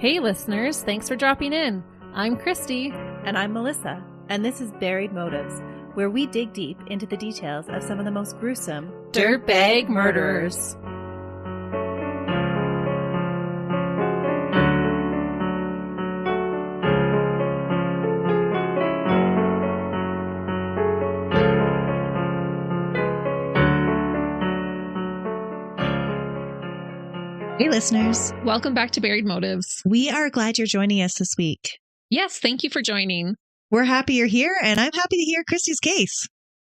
Hey listeners, thanks for dropping in. I'm Christy. And I'm Melissa, and this is Buried Motives, where we dig deep into the details of some of the most gruesome Dirtbag murderers. Hey listeners. Welcome back to Buried Motives. We are glad you're joining us this week. Yes, thank you for joining. We're happy you're here, and I'm happy to hear Christy's case.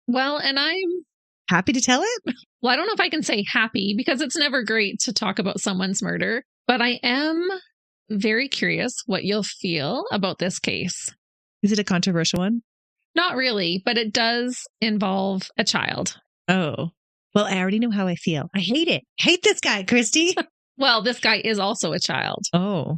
Well, and I'm happy to tell it. Well, I don't know if I can say happy because it's never great to talk about someone's murder, but I am very curious what you'll feel about this case. Is it a controversial one? Not really, but it does involve a child. Oh, well, I already know how I feel. I hate it. Hate this guy, Christy. Well, this guy is also a child. Oh.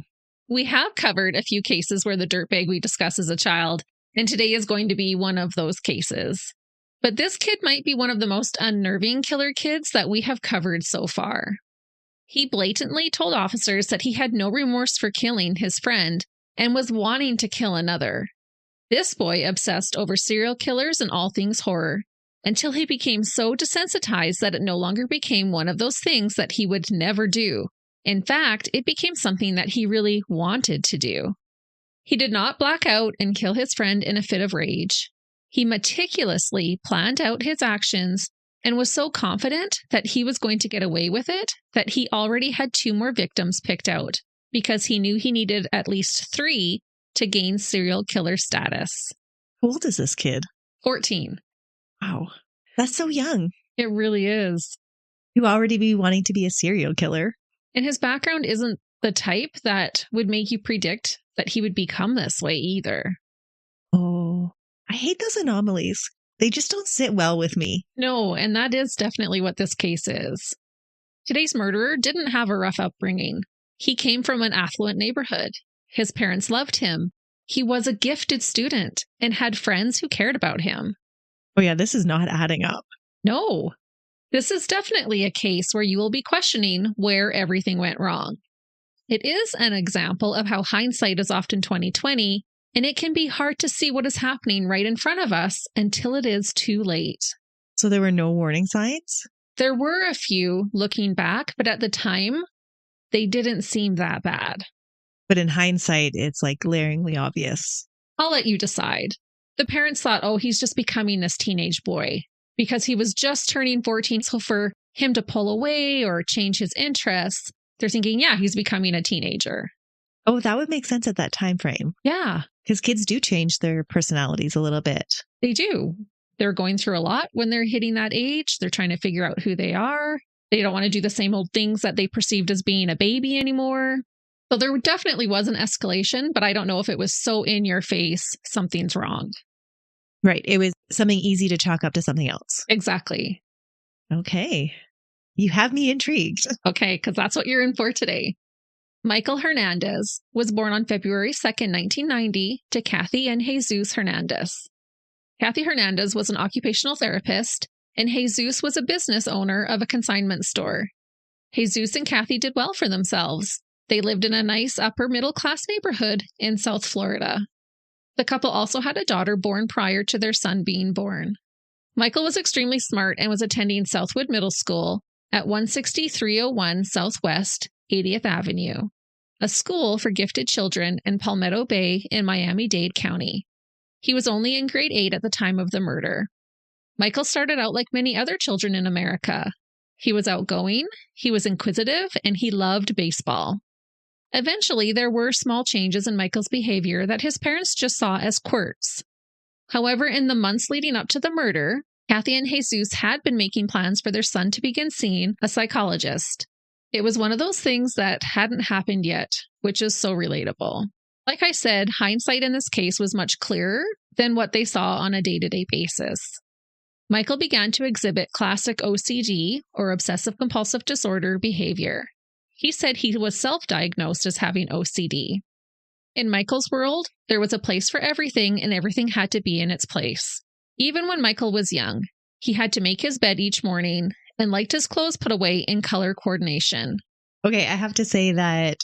We have covered a few cases where the dirtbag we discuss is a child, and today is going to be one of those cases. But this kid might be one of the most unnerving killer kids that we have covered so far. He blatantly told officers that he had no remorse for killing his friend and was wanting to kill another. This boy obsessed over serial killers and all things horror, until he became so desensitized that it no longer became one of those things that he would never do. In fact, it became something that he really wanted to do. He did not black out and kill his friend in a fit of rage. He meticulously planned out his actions and was so confident that he was going to get away with it that he already had 2 more victims picked out because he knew he needed at least 3 to gain serial killer status. How old is this kid? 14. Wow. That's so young. It really is. You already be wanting to be a serial killer. And his background isn't the type that would make you predict that he would become this way either. Oh, I hate those anomalies. They just don't sit well with me. No, and that is definitely what this case is. Today's murderer didn't have a rough upbringing. He came from an affluent neighborhood. His parents loved him. He was a gifted student and had friends who cared about him. Oh yeah, this is not adding up. No, this is definitely a case where you will be questioning where everything went wrong. It is an example of how hindsight is often 20/20, and it can be hard to see what is happening right in front of us until it is too late. So there were no warning signs? There were a few looking back, but at the time, they didn't seem that bad. But in hindsight, it's like glaringly obvious. I'll let you decide. The parents thought, oh, he's just becoming this teenage boy because he was just turning 14. So for him to pull away or change his interests, they're thinking, yeah, he's becoming a teenager. Oh, that would make sense at that time frame. Yeah. Because kids do change their personalities a little bit. They do. They're going through a lot when they're hitting that age. They're trying to figure out who they are. They don't want to do the same old things that they perceived as being a baby anymore. So there definitely was an escalation, but I don't know if it was so in your face, something's wrong. Right. It was something easy to chalk up to something else. Exactly. Okay. You have me intrigued. Okay, because that's what you're in for today. Michael Hernandez was born on February 2nd, 1990 to Kathy and Jesus Hernandez. Kathy Hernandez was an occupational therapist, and Jesus was a business owner of a consignment store. Jesus and Kathy did well for themselves. They lived in a nice upper middle class neighborhood in South Florida. The couple also had a daughter born prior to their son being born. Michael was extremely smart and was attending Southwood Middle School at 16301 Southwest 80th Avenue, a school for gifted children in Palmetto Bay in Miami-Dade County. He was only in grade 8 at the time of the murder. Michael started out like many other children in America. He was outgoing, he was inquisitive, and he loved baseball. Eventually, there were small changes in Michael's behavior that his parents just saw as quirks. However, in the months leading up to the murder, Kathy and Jesus had been making plans for their son to begin seeing a psychologist. It was one of those things that hadn't happened yet, which is so relatable. Like I said, hindsight in this case was much clearer than what they saw on a day-to-day basis. Michael began to exhibit classic OCD, or obsessive-compulsive disorder, behavior. He said he was self-diagnosed as having OCD. In Michael's world, there was a place for everything and everything had to be in its place. Even when Michael was young, he had to make his bed each morning and liked his clothes put away in color coordination. Okay, I have to say that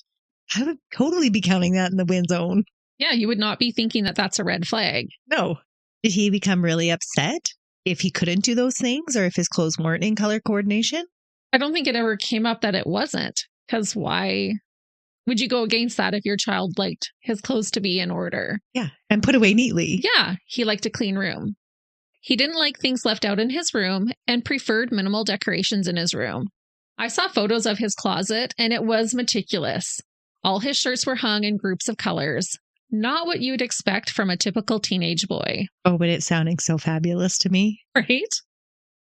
I would totally be counting that in the win zone. Yeah, you would not be thinking that that's a red flag. No. Did he become really upset if he couldn't do those things or if his clothes weren't in color coordination? I don't think it ever came up that it wasn't. Because why would you go against that if your child liked his clothes to be in order? Yeah. And put away neatly. Yeah, he liked a clean room. He didn't like things left out in his room and preferred minimal decorations in his room. I saw photos of his closet and it was meticulous. All his shirts were hung in groups of colors. Not what you'd expect from a typical teenage boy. Oh, but it's sounding so fabulous to me. Right?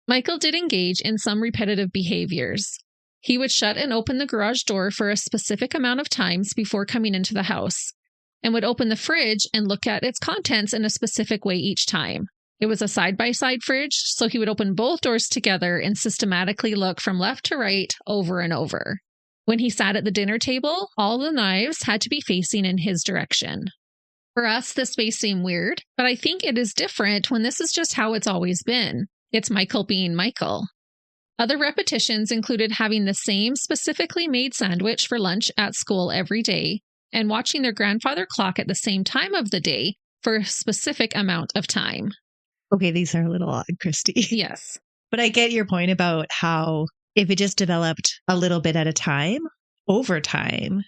Michael did engage in some repetitive behaviors. He would shut and open the garage door for a specific amount of times before coming into the house, and would open the fridge and look at its contents in a specific way each time. It was a side-by-side fridge, so he would open both doors together and systematically look from left to right over and over. When he sat at the dinner table, all the knives had to be facing in his direction. For us, this may seem weird, but I think it is different when this is just how it's always been. It's Michael being Michael. Other repetitions included having the same specifically made sandwich for lunch at school every day and watching their grandfather clock at the same time of the day for a specific amount of time. Okay, these are a little odd, Christy. Yes. But I get your point about how if it just developed a little bit at a time, over time,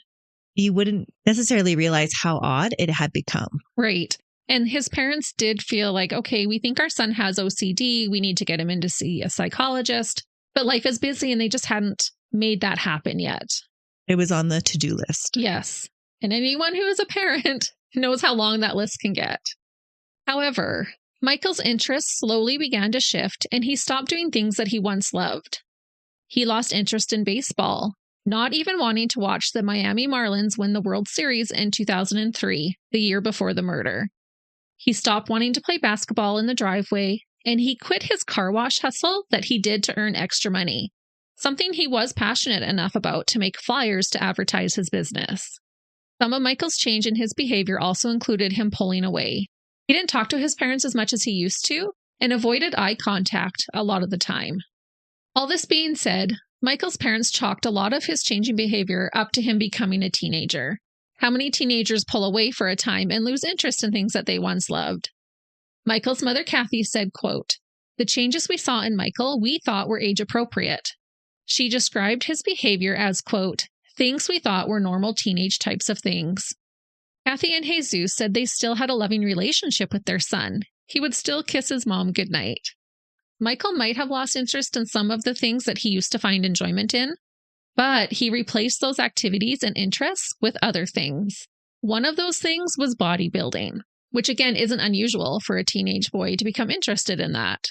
you wouldn't necessarily realize how odd it had become. Right. And his parents did feel like, okay, we think our son has OCD. We need to get him in to see a psychologist. But life is busy and they just hadn't made that happen yet. It was on the to-do list. Yes. And anyone who is a parent knows how long that list can get. However, Michael's interests slowly began to shift and he stopped doing things that he once loved. He lost interest in baseball, not even wanting to watch the Miami Marlins win the World Series in 2003, the year before the murder. He stopped wanting to play basketball in the driveway, and he quit his car wash hustle that he did to earn extra money, something he was passionate enough about to make flyers to advertise his business. Some of Michael's change in his behavior also included him pulling away. He didn't talk to his parents as much as he used to, and avoided eye contact a lot of the time. All this being said, Michael's parents chalked a lot of his changing behavior up to him becoming a teenager. How many teenagers pull away for a time and lose interest in things that they once loved? Michael's mother, Kathy, said, quote, "The changes we saw in Michael, we thought were age appropriate." She described his behavior as, quote, "things we thought were normal teenage types of things." Kathy and Jesus said they still had a loving relationship with their son. He would still kiss his mom goodnight. Michael might have lost interest in some of the things that he used to find enjoyment in, but he replaced those activities and interests with other things. One of those things was bodybuilding, which again isn't unusual for a teenage boy to become interested in that.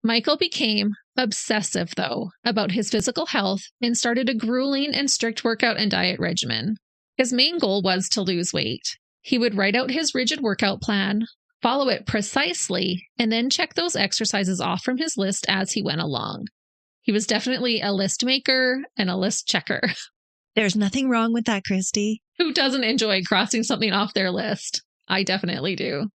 Michael became obsessive, though, about his physical health and started a grueling and strict workout and diet regimen. His main goal was to lose weight. He would write out his rigid workout plan, follow it precisely, and then check those exercises off from his list as he went along. He was definitely a list maker and a list checker. There's nothing wrong with that, Christy. Who doesn't enjoy crossing something off their list? I definitely do.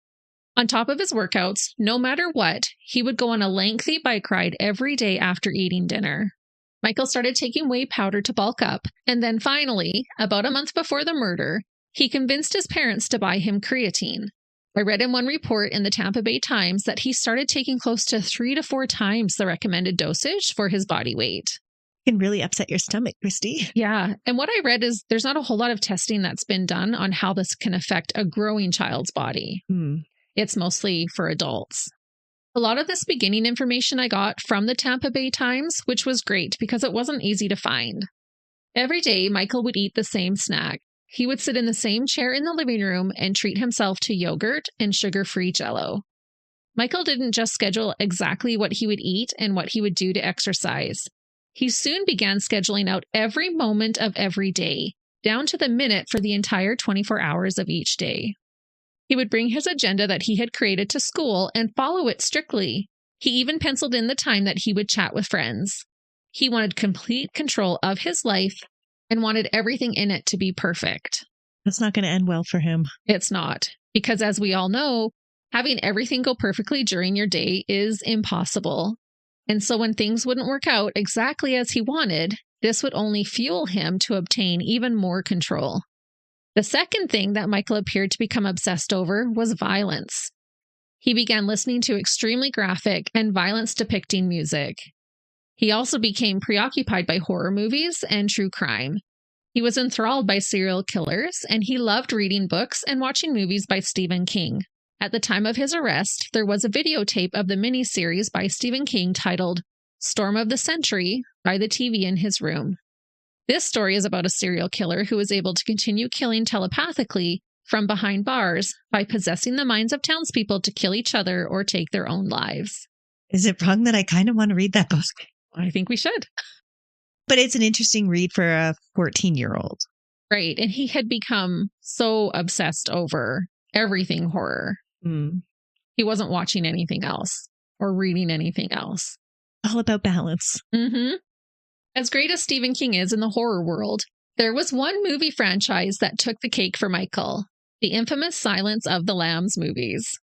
On top of his workouts, no matter what, he would go on a lengthy bike ride every day after eating dinner. Michael started taking whey powder to bulk up, and then finally, about a month before the murder, he convinced his parents to buy him creatine. I read in one report in the Tampa Bay Times that he started taking close to 3 to 4 times the recommended dosage for his body weight. It can really upset your stomach, Christy. Yeah, and what I read is there's not a whole lot of testing that's been done on how this can affect a growing child's body. It's mostly for adults. A lot of this beginning information I got from the Tampa Bay Times, which was great because it wasn't easy to find. Every day, Michael would eat the same snack. He would sit in the same chair in the living room and treat himself to yogurt and sugar-free Jell-O. Michael didn't just schedule exactly what he would eat and what he would do to exercise. He soon began scheduling out every moment of every day, down to the minute for the entire 24 hours of each day. He would bring his agenda that he had created to school and follow it strictly. He even penciled in the time that he would chat with friends. He wanted complete control of his life and wanted everything in it to be perfect. That's not going to end well for him. It's not, because as we all know, having everything go perfectly during your day is impossible. And so when things wouldn't work out exactly as he wanted, this would only fuel him to obtain even more control. The second thing that Michael appeared to become obsessed over was violence. He began listening to extremely graphic and violence-depicting music. He also became preoccupied by horror movies and true crime. He was enthralled by serial killers, and he loved reading books and watching movies by Stephen King. At the time of his arrest, there was a videotape of the miniseries by Stephen King titled Storm of the Century by the TV in his room. This story is about a serial killer who is able to continue killing telepathically from behind bars by possessing the minds of townspeople to kill each other or take their own lives. Is it wrong that I kind of want to read that book? I think we should. But it's an interesting read for a 14-year-old. Right. And he had become so obsessed over everything horror. Mm. He wasn't watching anything else or reading anything else. All about balance. Mm-hmm. As great as Stephen King is in the horror world, there was one movie franchise that took the cake for Michael. The infamous Silence of the Lambs movies.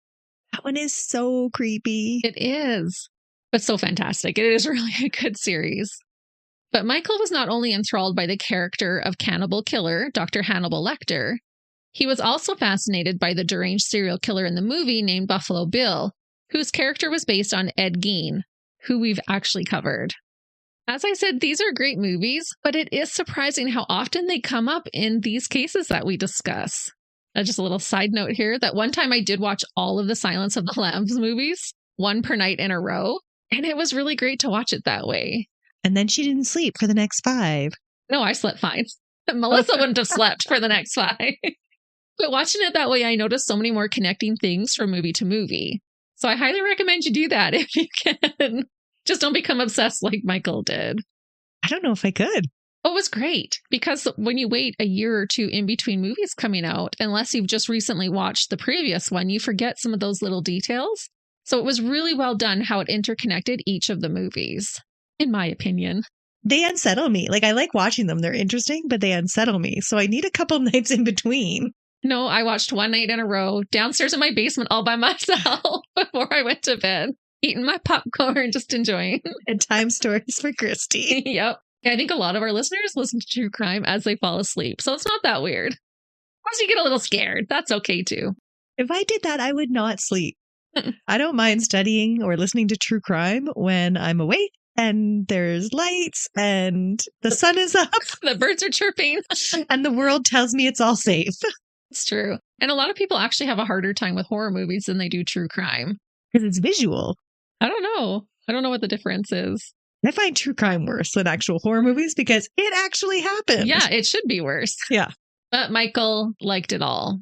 That one is so creepy. It is. But so fantastic. It is really a good series. But Michael was not only enthralled by the character of cannibal killer, Dr. Hannibal Lecter, he was also fascinated by the deranged serial killer in the movie named Buffalo Bill, whose character was based on Ed Gein, who we've actually covered. As I said, these are great movies, but it is surprising how often they come up in these cases that we discuss. Just a little side note here, that one time I did watch all of the Silence of the Lambs movies, one per night in a row, and it was really great to watch it that way. And then she didn't sleep for the next 5. No, I slept fine. Melissa wouldn't have slept for the next 5. But watching it that way, I noticed so many more connecting things from movie to movie. So I highly recommend you do that if you can. Just don't become obsessed like Michael did. I don't know if I could. Oh, it was great. Because when you wait a year or two in between movies coming out, unless you've just recently watched the previous one, you forget some of those little details. So it was really well done how it interconnected each of the movies, in my opinion. They unsettle me. Like, I like watching them. They're interesting, but they unsettle me. So I need a couple nights in between. No, I watched one night in a row downstairs in my basement all by myself before I went to bed, eating my popcorn, just enjoying. And time stories for Christy. Yep. I think a lot of our listeners listen to true crime as they fall asleep, so it's not that weird. Once you get a little scared, that's okay too. If I did that, I would not sleep. I don't mind studying or listening to true crime when I'm awake and there's lights and the sun is up. The birds are chirping. And the world tells me it's all safe. It's true. And a lot of people actually have a harder time with horror movies than they do true crime. Because it's visual. I don't know. I don't know what the difference is. I find true crime worse than actual horror movies because it actually happened. Yeah, it should be worse. Yeah. But Michael liked it all.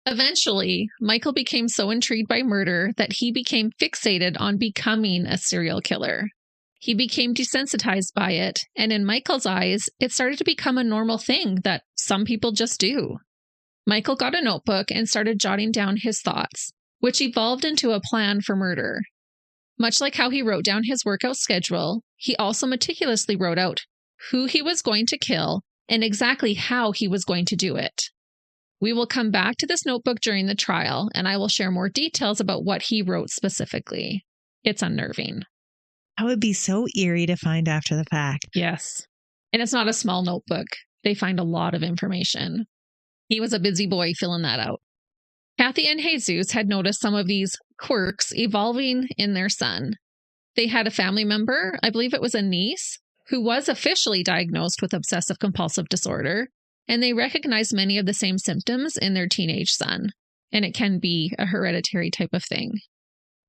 Eventually, Michael became so intrigued by murder that he became fixated on becoming a serial killer. He became desensitized by it, and in Michael's eyes, it started to become a normal thing that some people just do. Michael got a notebook and started jotting down his thoughts, which evolved into a plan for murder. Much like how he wrote down his workout schedule, he also meticulously wrote out who he was going to kill and exactly how he was going to do it. We will come back to this notebook during the trial, and I will share more details about what he wrote specifically. It's unnerving. That would be so eerie to find after the fact. Yes. And it's not a small notebook. They find a lot of information. He was a busy boy filling that out. Kathy and Jesus had noticed some of these quirks evolving in their son. They had a family member, I believe it was a niece, who was officially diagnosed with obsessive compulsive disorder, and they recognized many of the same symptoms in their teenage son. And it can be a hereditary type of thing.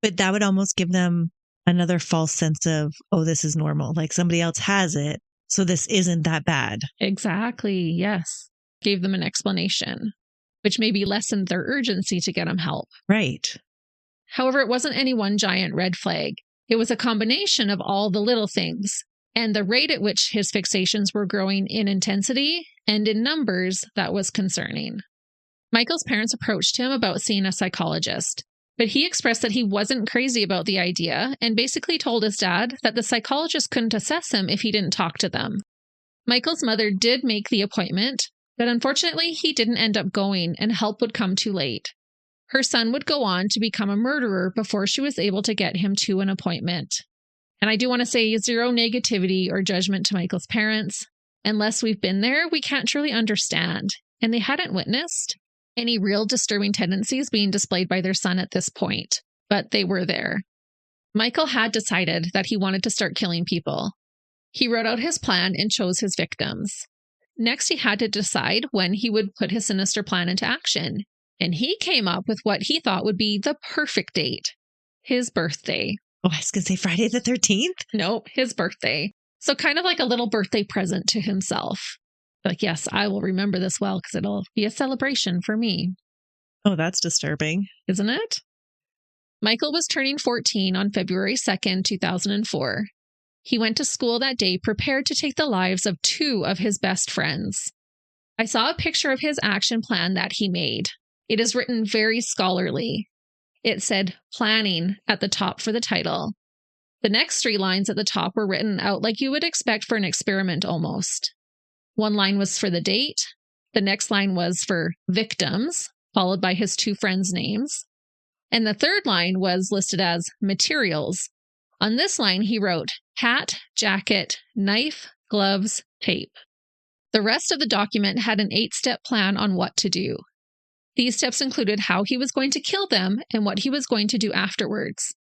But that would almost give them another false sense of, oh, this is normal. Like somebody else has it, so this isn't that bad. Exactly, yes. Gave them an explanation, which maybe lessened their urgency to get him help. Right. However, it wasn't any one giant red flag. It was a combination of all the little things, and the rate at which his fixations were growing in intensity and in numbers that was concerning. Michael's parents approached him about seeing a psychologist, but he expressed that he wasn't crazy about the idea and basically told his dad that the psychologist couldn't assess him if he didn't talk to them. Michael's mother did make the appointment, but unfortunately he didn't end up going and help would come too late. Her son would go on to become a murderer before she was able to get him to an appointment. And I do want to say zero negativity or judgment to Michael's parents. Unless we've been there, we can't truly understand. and they hadn't witnessed any real disturbing tendencies being displayed by their son at this point, but they were there. Michael had decided that he wanted to start killing people. He wrote out his plan and chose his victims. Next, he had to decide when he would put his sinister plan into action, and he came up with what he thought would be the perfect date, his birthday. Oh, I was going to say Friday the 13th? Nope, his birthday. So kind of like a little birthday present to himself. Like, yes, I will remember this well because it'll be a celebration for me. Oh, that's disturbing. Isn't it? Michael was turning 14 on February 2nd, 2004. He went to school that day prepared to take the lives of two of his best friends. I saw a picture of his action plan that he made. It is written very scholarly. It said planning at the top for the title. The next 3 lines at the top were written out like you would expect for an experiment almost. One line was for the date. The next line was for victims, followed by his 2 friends' names. And the third line was listed as materials. On this line, he wrote hat, jacket, knife, gloves, tape. The rest of the document had an 8-step plan on what to do. These steps included how he was going to kill them and what he was going to do afterwards.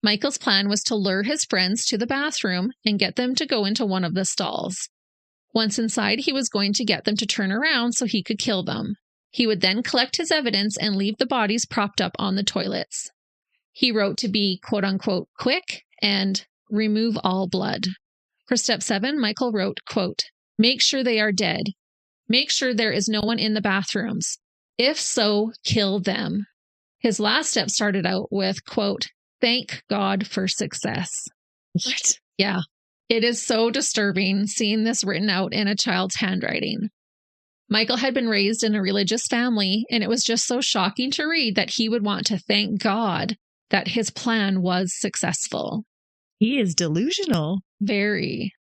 Michael's plan was to lure his friends to the bathroom and get them to go into one of the stalls. Once inside, he was going to get them to turn around so he could kill them. He would then collect his evidence and leave the bodies propped up on the toilets. He wrote to be, quote-unquote, quick and remove all blood. For step 7, Michael wrote, quote, make sure they are dead. Make sure there is no one in the bathrooms. If so, kill them. His last step started out with, quote, thank God for success. What? Yeah. It is so disturbing seeing this written out in a child's handwriting. Michael had been raised in a religious family, and it was just so shocking to read that he would want to thank God that his plan was successful. He is delusional. Very.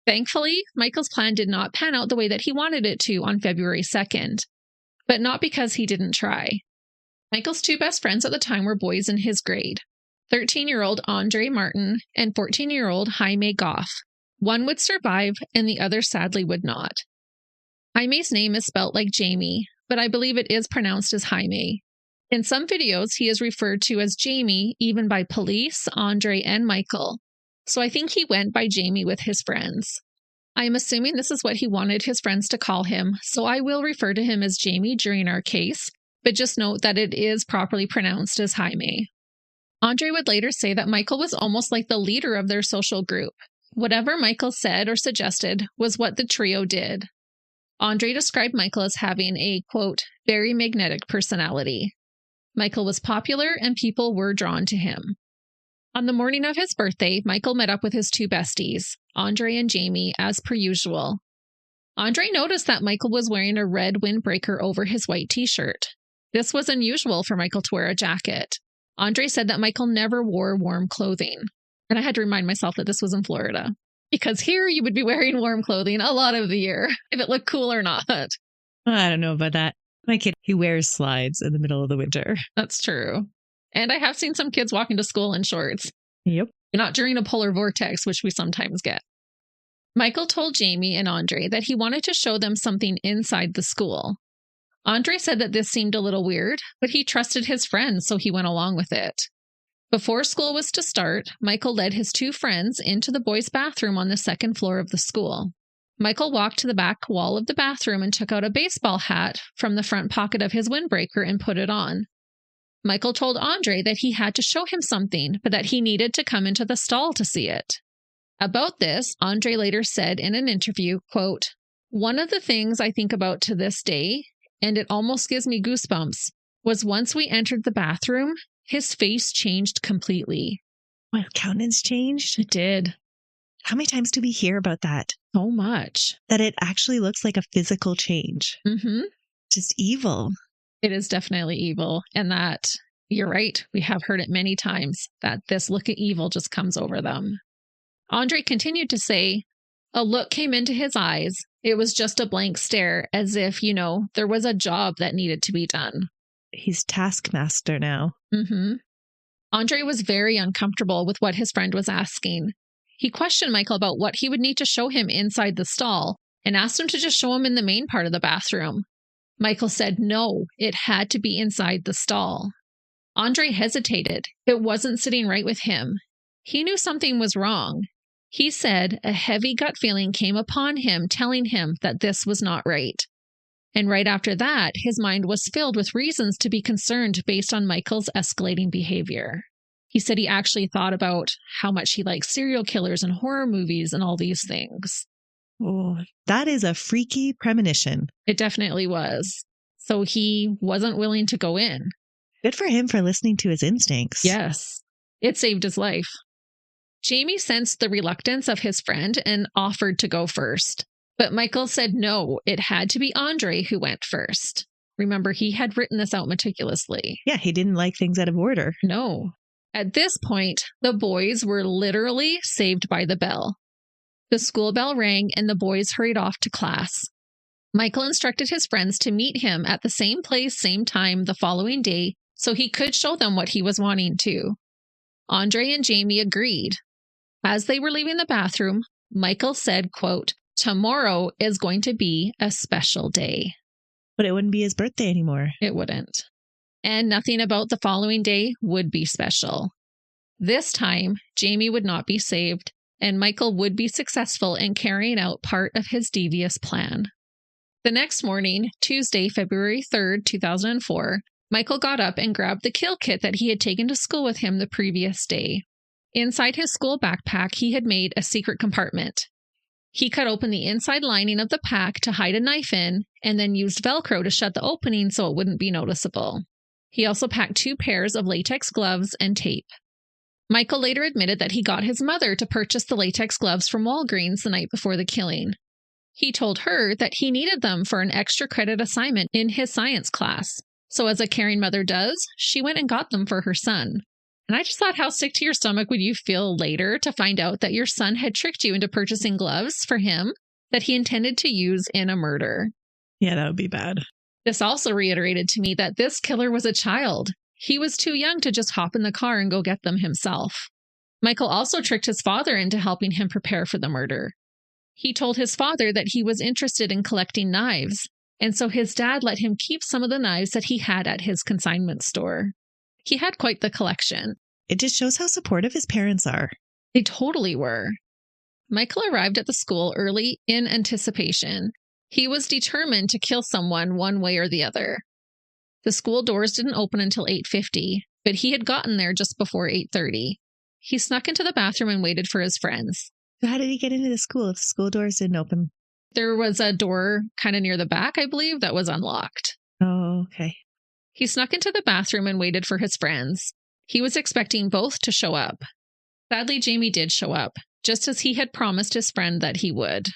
Thankfully, Michael's plan did not pan out the way that he wanted it to on February 2nd, but not because he didn't try. Michael's 2 best friends at the time were boys in his grade, 13-year-old Andre Martin and 14-year-old Jaime Goff. One would survive and the other sadly would not. Jaime's name is spelt like Jamie, but I believe it is pronounced as Jaime. In some videos, he is referred to as Jamie, even by police, Andre, and Michael. So I think he went by Jamie with his friends. I am assuming this is what he wanted his friends to call him, so I will refer to him as Jamie during our case, but just note that it is properly pronounced as Jaime. Andre would later say that Michael was almost like the leader of their social group. Whatever Michael said or suggested was what the trio did. Andre described Michael as having a, quote, very magnetic personality. Michael was popular and people were drawn to him. On the morning of his birthday, Michael met up with his 2 besties, Andre and Jamie, as per usual. Andre noticed that Michael was wearing a red windbreaker over his white t-shirt. This was unusual for Michael to wear a jacket. Andre said that Michael never wore warm clothing. And I had to remind myself that this was in Florida. Because here you would be wearing warm clothing a lot of the year, if it looked cool or not. I don't know about that. My kid, he wears slides in the middle of the winter. That's true. And I have seen some kids walking to school in shorts. Yep. Not during a polar vortex, which we sometimes get. Michael told Jamie and Andre that he wanted to show them something inside the school. Andre said that this seemed a little weird, but he trusted his friends, so he went along with it. Before school was to start, Michael led his 2 friends into the boys' bathroom on the 2nd floor of the school. Michael walked to the back wall of the bathroom and took out a baseball hat from the front pocket of his windbreaker and put it on. Michael told Andre that he had to show him something, but that he needed to come into the stall to see it. About this, Andre later said in an interview, quote, one of the things I think about to this day, and it almost gives me goosebumps, was once we entered the bathroom, his face changed completely. My countenance changed? It did. How many times do we hear about that? So much. That it actually looks like a physical change. Mm-hmm. Just evil. It is definitely evil. And that, you're right, we have heard it many times, that this look of evil just comes over them. Andre continued to say, a look came into his eyes. It was just a blank stare, as if, there was a job that needed to be done. He's taskmaster now. Mm-hmm. Andre was very uncomfortable with what his friend was asking. He questioned Michael about what he would need to show him inside the stall and asked him to just show him in the main part of the bathroom, Michael said no, it had to be inside the stall. Andre hesitated. It wasn't sitting right with him. He knew something was wrong. He said a heavy gut feeling came upon him, telling him that this was not right. And right after that, his mind was filled with reasons to be concerned based on Michael's escalating behavior. He said he actually thought about how much he likes serial killers and horror movies and all these things. Oh, that is a freaky premonition. It definitely was. So he wasn't willing to go in. Good for him for listening to his instincts. Yes, it saved his life. Jamie sensed the reluctance of his friend and offered to go first. But Michael said no, it had to be Andre who went first. Remember, he had written this out meticulously. Yeah, he didn't like things out of order. No. At this point, the boys were literally saved by the bell. The school bell rang and the boys hurried off to class. Michael instructed his friends to meet him at the same place, same time the following day so he could show them what he was wanting to. Andre and Jamie agreed. As they were leaving the bathroom, Michael said, quote, "Tomorrow is going to be a special day." But it wouldn't be his birthday anymore. It wouldn't. And nothing about the following day would be special. This time, Jamie would not be saved, and Michael would be successful in carrying out part of his devious plan. The next morning, Tuesday, February 3rd, 2004, Michael got up and grabbed the kill kit that he had taken to school with him the previous day. Inside his school backpack, he had made a secret compartment. He cut open the inside lining of the pack to hide a knife in, and then used Velcro to shut the opening so it wouldn't be noticeable. He also packed 2 pairs of latex gloves and tape. Michael later admitted that he got his mother to purchase the latex gloves from Walgreens the night before the killing. He told her that he needed them for an extra credit assignment in his science class. So as a caring mother does, she went and got them for her son. And I just thought, how sick to your stomach would you feel later to find out that your son had tricked you into purchasing gloves for him that he intended to use in a murder? Yeah, that would be bad. This also reiterated to me that this killer was a child. He was too young to just hop in the car and go get them himself. Michael also tricked his father into helping him prepare for the murder. He told his father that he was interested in collecting knives, and so his dad let him keep some of the knives that he had at his consignment store. He had quite the collection. It just shows how supportive his parents are. They totally were. Michael arrived at the school early in anticipation. He was determined to kill someone one way or the other. The school doors didn't open until 8:50, but he had gotten there just before 8:30. He snuck into the bathroom and waited for his friends. So how did he get into the school if the school doors didn't open? There was a door kind of near the back, I believe, that was unlocked. Oh, okay. He snuck into the bathroom and waited for his friends. He was expecting both to show up. Sadly, Jamie did show up, just as he had promised his friend that he would.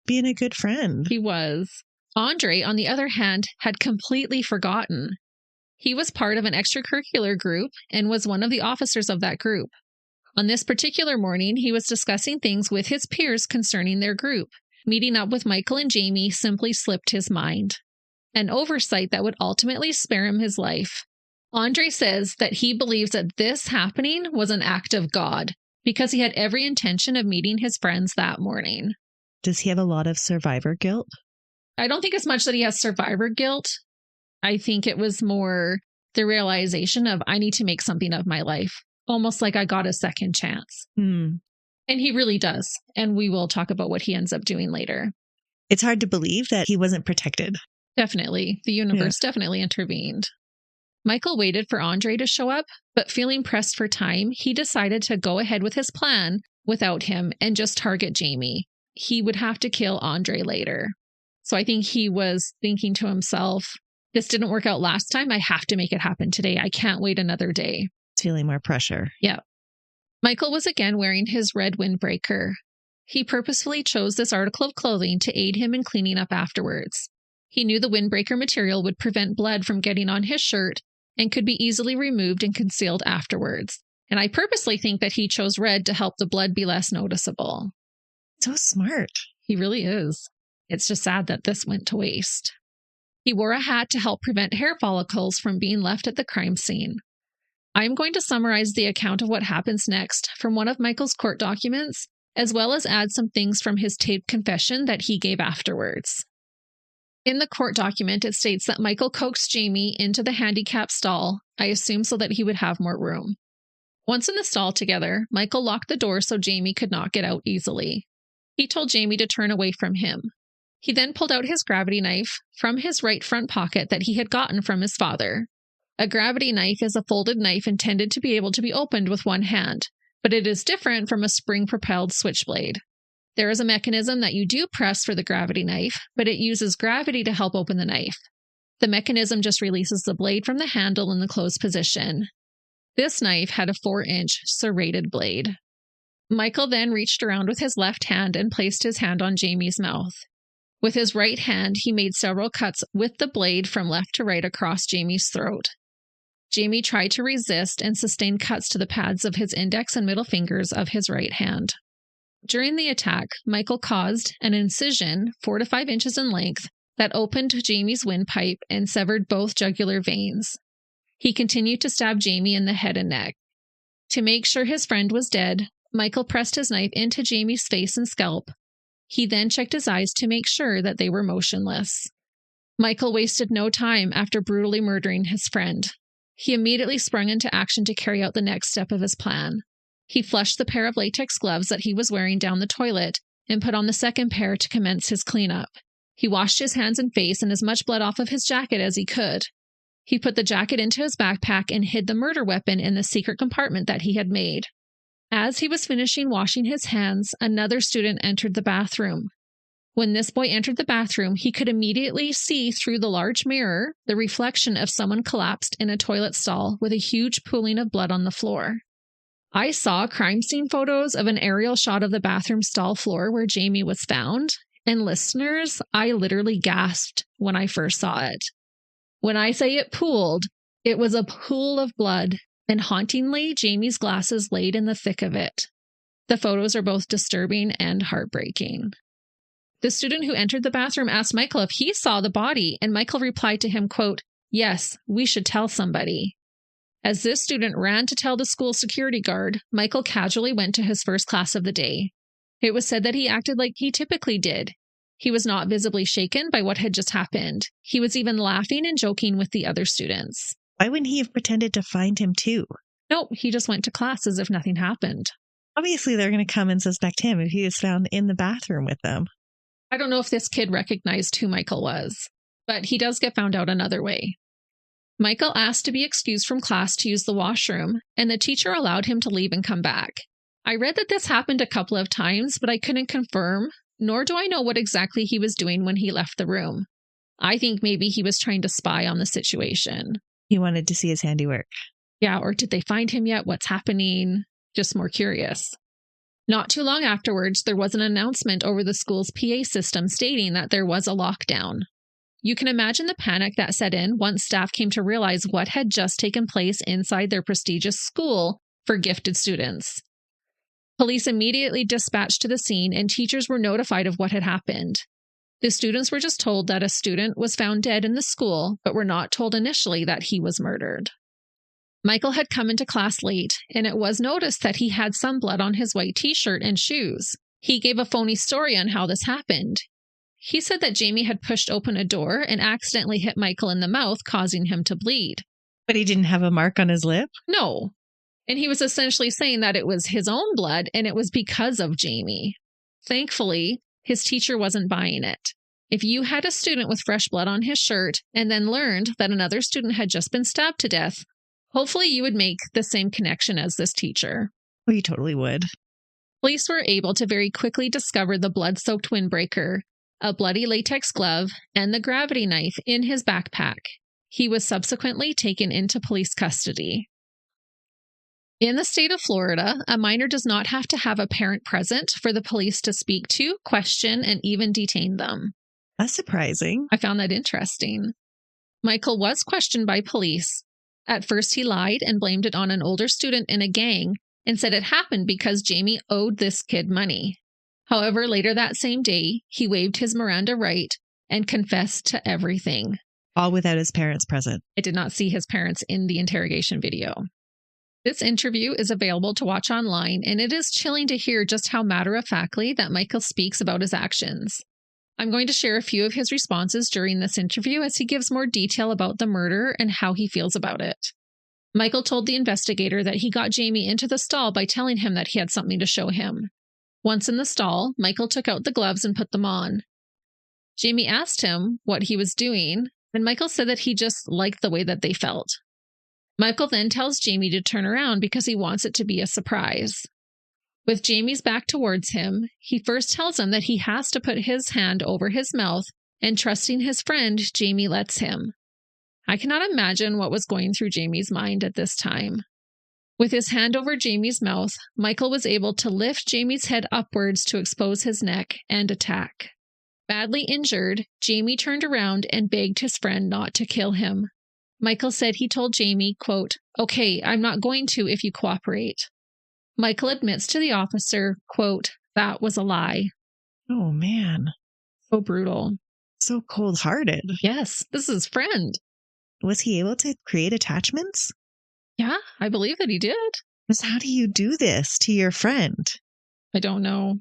Being a good friend. He was. Andre, on the other hand, had completely forgotten. He was part of an extracurricular group and was one of the officers of that group. On this particular morning, he was discussing things with his peers concerning their group. Meeting up with Michael and Jamie simply slipped his mind. An oversight that would ultimately spare him his life. Andre says that he believes that this happening was an act of God because he had every intention of meeting his friends that morning. Does he have a lot of survivor guilt? I don't think as much that he has survivor guilt. I think it was more the realization of, I need to make something of my life. Almost like I got a second chance. And he really does. And we will talk about what he ends up doing later. It's hard to believe that he wasn't protected. Definitely. The universe definitely intervened. Michael waited for Andre to show up, but feeling pressed for time, he decided to go ahead with his plan without him and just target Jamie. He would have to kill Andre later. So I think he was thinking to himself, this didn't work out last time. I have to make it happen today. I can't wait another day. Feeling more pressure. Yeah. Michael was again wearing his red windbreaker. He purposefully chose this article of clothing to aid him in cleaning up afterwards. He knew the windbreaker material would prevent blood from getting on his shirt and could be easily removed and concealed afterwards. And I purposely think that he chose red to help the blood be less noticeable. So smart. He really is. It's just sad that this went to waste. He wore a hat to help prevent hair follicles from being left at the crime scene. I'm going to summarize the account of what happens next from one of Michael's court documents, as well as add some things from his taped confession that he gave afterwards. In the court document, it states that Michael coaxed Jamie into the handicap stall, I assume so that he would have more room. Once in the stall together, Michael locked the door so Jamie could not get out easily. He told Jamie to turn away from him. He then pulled out his gravity knife from his right front pocket that he had gotten from his father. A gravity knife is a folded knife intended to be able to be opened with one hand, but it is different from a spring-propelled switchblade. There is a mechanism that you do press for the gravity knife, but it uses gravity to help open the knife. The mechanism just releases the blade from the handle in the closed position. This knife had a 4-inch serrated blade. Michael then reached around with his left hand and placed his hand on Jamie's mouth. With his right hand, he made several cuts with the blade from left to right across Jamie's throat. Jamie tried to resist and sustained cuts to the pads of his index and middle fingers of his right hand. During the attack, Michael caused an incision 4 to 5 inches in length that opened Jamie's windpipe and severed both jugular veins. He continued to stab Jamie in the head and neck. To make sure his friend was dead, Michael pressed his knife into Jamie's face and scalp. He then checked his eyes to make sure that they were motionless. Michael wasted no time after brutally murdering his friend. He immediately sprung into action to carry out the next step of his plan. He flushed the pair of latex gloves that he was wearing down the toilet and put on the second pair to commence his cleanup. He washed his hands and face and as much blood off of his jacket as he could. He put the jacket into his backpack and hid the murder weapon in the secret compartment that he had made. As he was finishing washing his hands, another student entered the bathroom. When this boy entered the bathroom, he could immediately see through the large mirror the reflection of someone collapsed in a toilet stall with a huge pooling of blood on the floor. I saw crime scene photos of an aerial shot of the bathroom stall floor where Jamie was found, and listeners, I literally gasped when I first saw it. When I say it pooled, it was a pool of blood, and hauntingly, Jamie's glasses laid in the thick of it. The photos are both disturbing and heartbreaking. The student who entered the bathroom asked Michael if he saw the body, and Michael replied to him, quote, "Yes, we should tell somebody." As this student ran to tell the school security guard, Michael casually went to his first class of the day. It was said that he acted like he typically did. He was not visibly shaken by what had just happened. He was even laughing and joking with the other students. Why wouldn't he have pretended to find him too? No, he just went to class as if nothing happened. Obviously, they're going to come and suspect him if he was found in the bathroom with them. I don't know if this kid recognized who Michael was, but he does get found out another way. Michael asked to be excused from class to use the washroom, and the teacher allowed him to leave and come back. I read that this happened a couple of times, but I couldn't confirm, nor do I know what exactly he was doing when he left the room. I think maybe he was trying to spy on the situation. He wanted to see his handiwork. Yeah, or did they find him yet? What's happening? Just more curious. Not too long afterwards, there was an announcement over the school's PA system stating that there was a lockdown. You can imagine the panic that set in once staff came to realize what had just taken place inside their prestigious school for gifted students. Police immediately dispatched to the scene, and teachers were notified of what had happened. The students were just told that a student was found dead in the school, but were not told initially that he was murdered. Michael had come into class late, and it was noticed that he had some blood on his white t-shirt and shoes. He gave a phony story on how this happened. He said that Jamie had pushed open a door and accidentally hit Michael in the mouth, causing him to bleed. But he didn't have a mark on his lip? No. And he was essentially saying that it was his own blood and it was because of Jamie. Thankfully, his teacher wasn't buying it. If you had a student with fresh blood on his shirt and then learned that another student had just been stabbed to death, hopefully you would make the same connection as this teacher. Oh, you totally would. Police were able to very quickly discover the blood-soaked windbreaker, a bloody latex glove, and the gravity knife in his backpack. He was subsequently taken into police custody. In the state of Florida, a minor does not have to have a parent present for the police to speak to, question, and even detain them. That's surprising. I found that interesting. Michael was questioned by police. At first, he lied and blamed it on an older student in a gang and said it happened because Jamie owed this kid money. However, later that same day, he waived his Miranda right and confessed to everything. All without his parents present. I did not see his parents in the interrogation video. This interview is available to watch online, and it is chilling to hear just how matter-of-factly that Michael speaks about his actions. I'm going to share a few of his responses during this interview as he gives more detail about the murder and how he feels about it. Michael told the investigator that he got Jamie into the stall by telling him that he had something to show him. Once in the stall, Michael took out the gloves and put them on. Jamie asked him what he was doing, and Michael said that he just liked the way that they felt. Michael then tells Jamie to turn around because he wants it to be a surprise. With Jamie's back towards him, he first tells him that he has to put his hand over his mouth, and trusting his friend, Jamie lets him. I cannot imagine what was going through Jamie's mind at this time. With his hand over Jamie's mouth, Michael was able to lift Jamie's head upwards to expose his neck and attack. Badly injured, Jamie turned around and begged his friend not to kill him. Michael said he told Jamie, quote, "Okay, I'm not going to if you cooperate." Michael admits to the officer, quote, "That was a lie." Oh, man. So brutal. So cold-hearted. Yes, this is his friend. Was he able to create attachments? Yeah, I believe that he did. Because how do you do this to your friend? I don't know.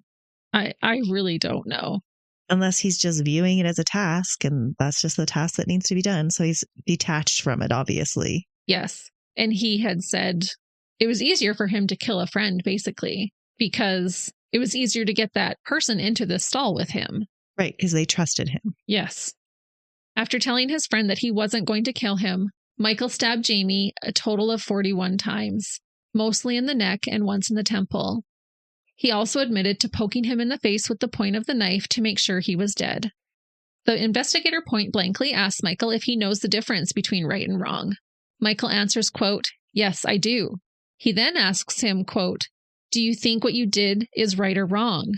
I really don't know. Unless he's just viewing it as a task, and that's just the task that needs to be done. So he's detached from it, obviously. Yes. And he had said it was easier for him to kill a friend, basically, because it was easier to get that person into the stall with him. Right, because they trusted him. Yes. After telling his friend that he wasn't going to kill him, Michael stabbed Jamie a total of 41 times, mostly in the neck and once in the temple. He also admitted to poking him in the face with the point of the knife to make sure he was dead. The investigator point blankly asks Michael if he knows the difference between right and wrong. Michael answers, quote, "Yes, I do." He then asks him, quote, "Do you think what you did is right or wrong?"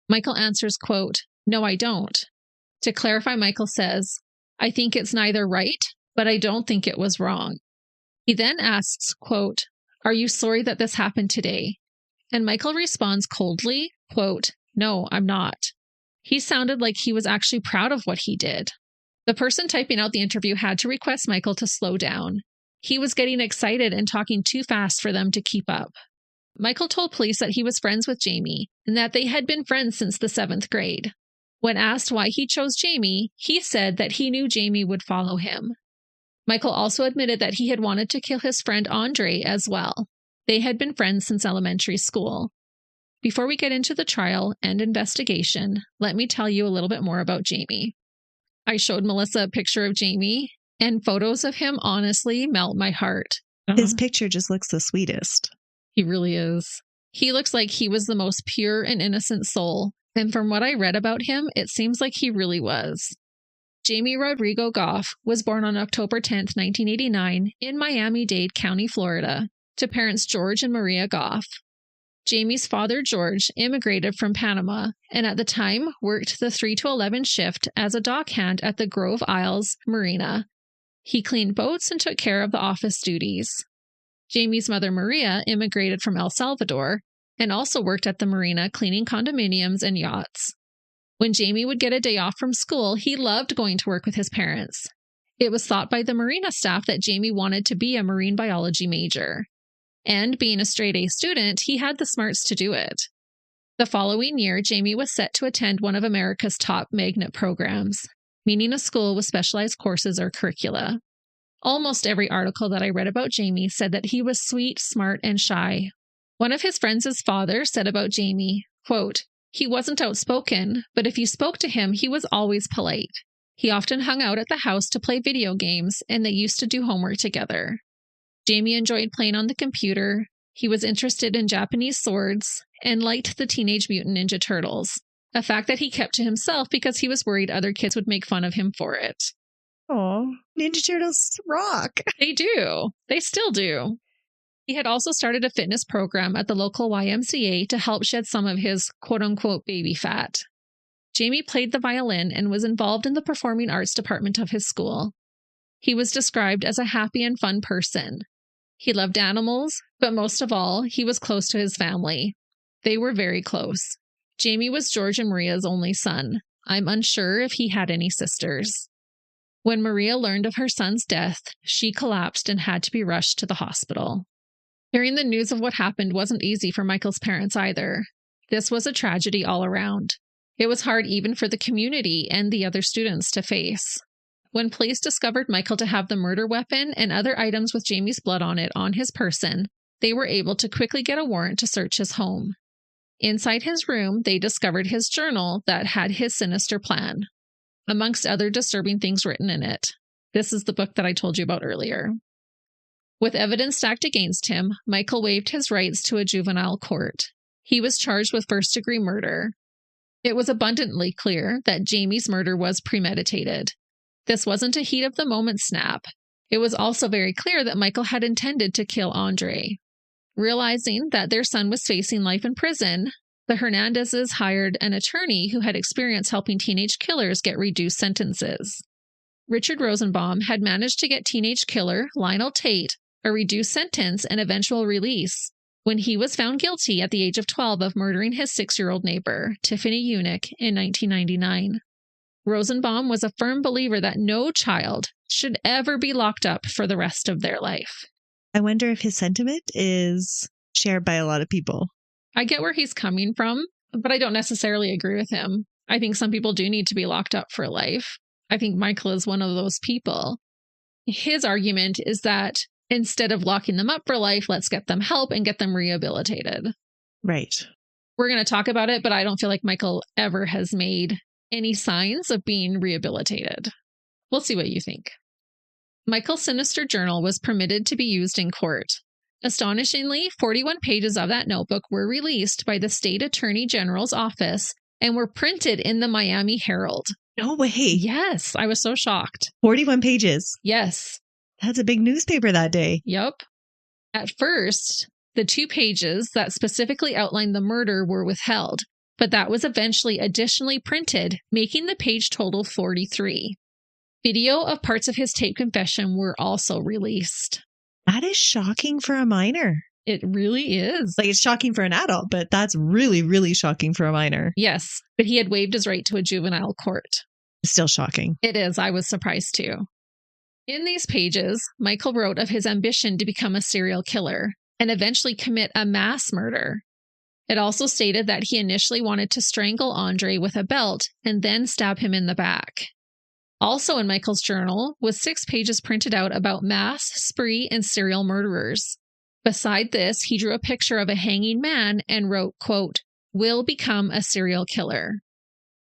Michael answers, quote, "No, I don't." To clarify, Michael says, "I think it's neither right, but I don't think it was wrong." He then asks, quote, "Are you sorry that this happened today?" And Michael responds coldly, quote, "No, I'm not." He sounded like he was actually proud of what he did. The person typing out the interview had to request Michael to slow down. He was getting excited and talking too fast for them to keep up. Michael told police that he was friends with Jamie and that they had been friends since the 7th grade. When asked why he chose Jamie, he said that he knew Jamie would follow him. Michael also admitted that he had wanted to kill his friend Andre as well. They had been friends since elementary school. Before we get into the trial and investigation, let me tell you a little bit more about Jamie. I showed Melissa a picture of Jamie, and photos of him honestly melt my heart. His picture just looks the sweetest. He really is. He looks like he was the most pure and innocent soul, and from what I read about him, it seems like he really was. Jamie Rodrigo Goff was born on October 10, 1989, in Miami-Dade County, Florida, to parents George and Maria Goff. Jamie's father, George, immigrated from Panama and at the time worked the 3 to 11 shift as a dockhand at the Grove Isles Marina. He cleaned boats and took care of the office duties. Jamie's mother, Maria, immigrated from El Salvador and also worked at the marina cleaning condominiums and yachts. When Jamie would get a day off from school, he loved going to work with his parents. It was thought by the marina staff that Jamie wanted to be a marine biology major. And being a straight-A student, he had the smarts to do it. The following year, Jamie was set to attend one of America's top magnet programs, meaning a school with specialized courses or curricula. Almost every article that I read about Jamie said that he was sweet, smart, and shy. One of his friends' father said about Jamie, quote, "He wasn't outspoken, but if you spoke to him, he was always polite. He often hung out at the house to play video games, and they used to do homework together." Jamie enjoyed playing on the computer. He was interested in Japanese swords and liked the Teenage Mutant Ninja Turtles, a fact that he kept to himself because he was worried other kids would make fun of him for it. Oh, Ninja Turtles rock. They do. They still do. He had also started a fitness program at the local YMCA to help shed some of his quote-unquote baby fat. Jamie played the violin and was involved in the performing arts department of his school. He was described as a happy and fun person. He loved animals, but most of all, he was close to his family. They were very close. Jamie was George and Maria's only son. I'm unsure if he had any sisters. When Maria learned of her son's death, she collapsed and had to be rushed to the hospital. Hearing the news of what happened wasn't easy for Michael's parents either. This was a tragedy all around. It was hard even for the community and the other students to face. When police discovered Michael to have the murder weapon and other items with Jamie's blood on it on his person, they were able to quickly get a warrant to search his home. Inside his room, they discovered his journal that had his sinister plan, amongst other disturbing things written in it. This is the book that I told you about earlier. With evidence stacked against him, Michael waived his rights to a juvenile court. He was charged with first-degree murder. It was abundantly clear that Jamie's murder was premeditated. This wasn't a heat-of-the-moment snap. It was also very clear that Michael had intended to kill Andre. Realizing that their son was facing life in prison, the Hernandezes hired an attorney who had experience helping teenage killers get reduced sentences. Richard Rosenbaum had managed to get teenage killer Lionel Tate a reduced sentence and eventual release when he was found guilty at the age of 12 of murdering his 6-year-old neighbor, Tiffany Unick, in 1999. Rosenbaum was a firm believer that no child should ever be locked up for the rest of their life. I wonder if his sentiment is shared by a lot of people. I get where he's coming from, but I don't necessarily agree with him. I think some people do need to be locked up for life. I think Michael is one of those people. His argument is that instead of locking them up for life, let's get them help and get them rehabilitated. Right. We're going to talk about it, but I don't feel like Michael ever has made any signs of being rehabilitated. We'll see what you think. Michael's sinister journal was permitted to be used in court. Astonishingly, 41 pages of that notebook were released by the state attorney general's office and were printed in the Miami Herald. No way. Yes, I was so shocked. 41 pages. Yes. That's a big newspaper that day. Yep. At first, the 2 pages that specifically outlined the murder were withheld, but that was eventually additionally printed, making the page total 43. Video of parts of his tape confession were also released. That is shocking for a minor. It really is. Like, it's shocking for an adult, but that's really, really shocking for a minor. Yes, but he had waived his right to a juvenile court. Still shocking. It is. I was surprised too. In these pages, Michael wrote of his ambition to become a serial killer and eventually commit a mass murder. It also stated that he initially wanted to strangle Andre with a belt and then stab him in the back. Also in Michael's journal was 6 pages printed out about mass, spree, and serial murderers. Beside this, he drew a picture of a hanging man and wrote, quote, "Will become a serial killer."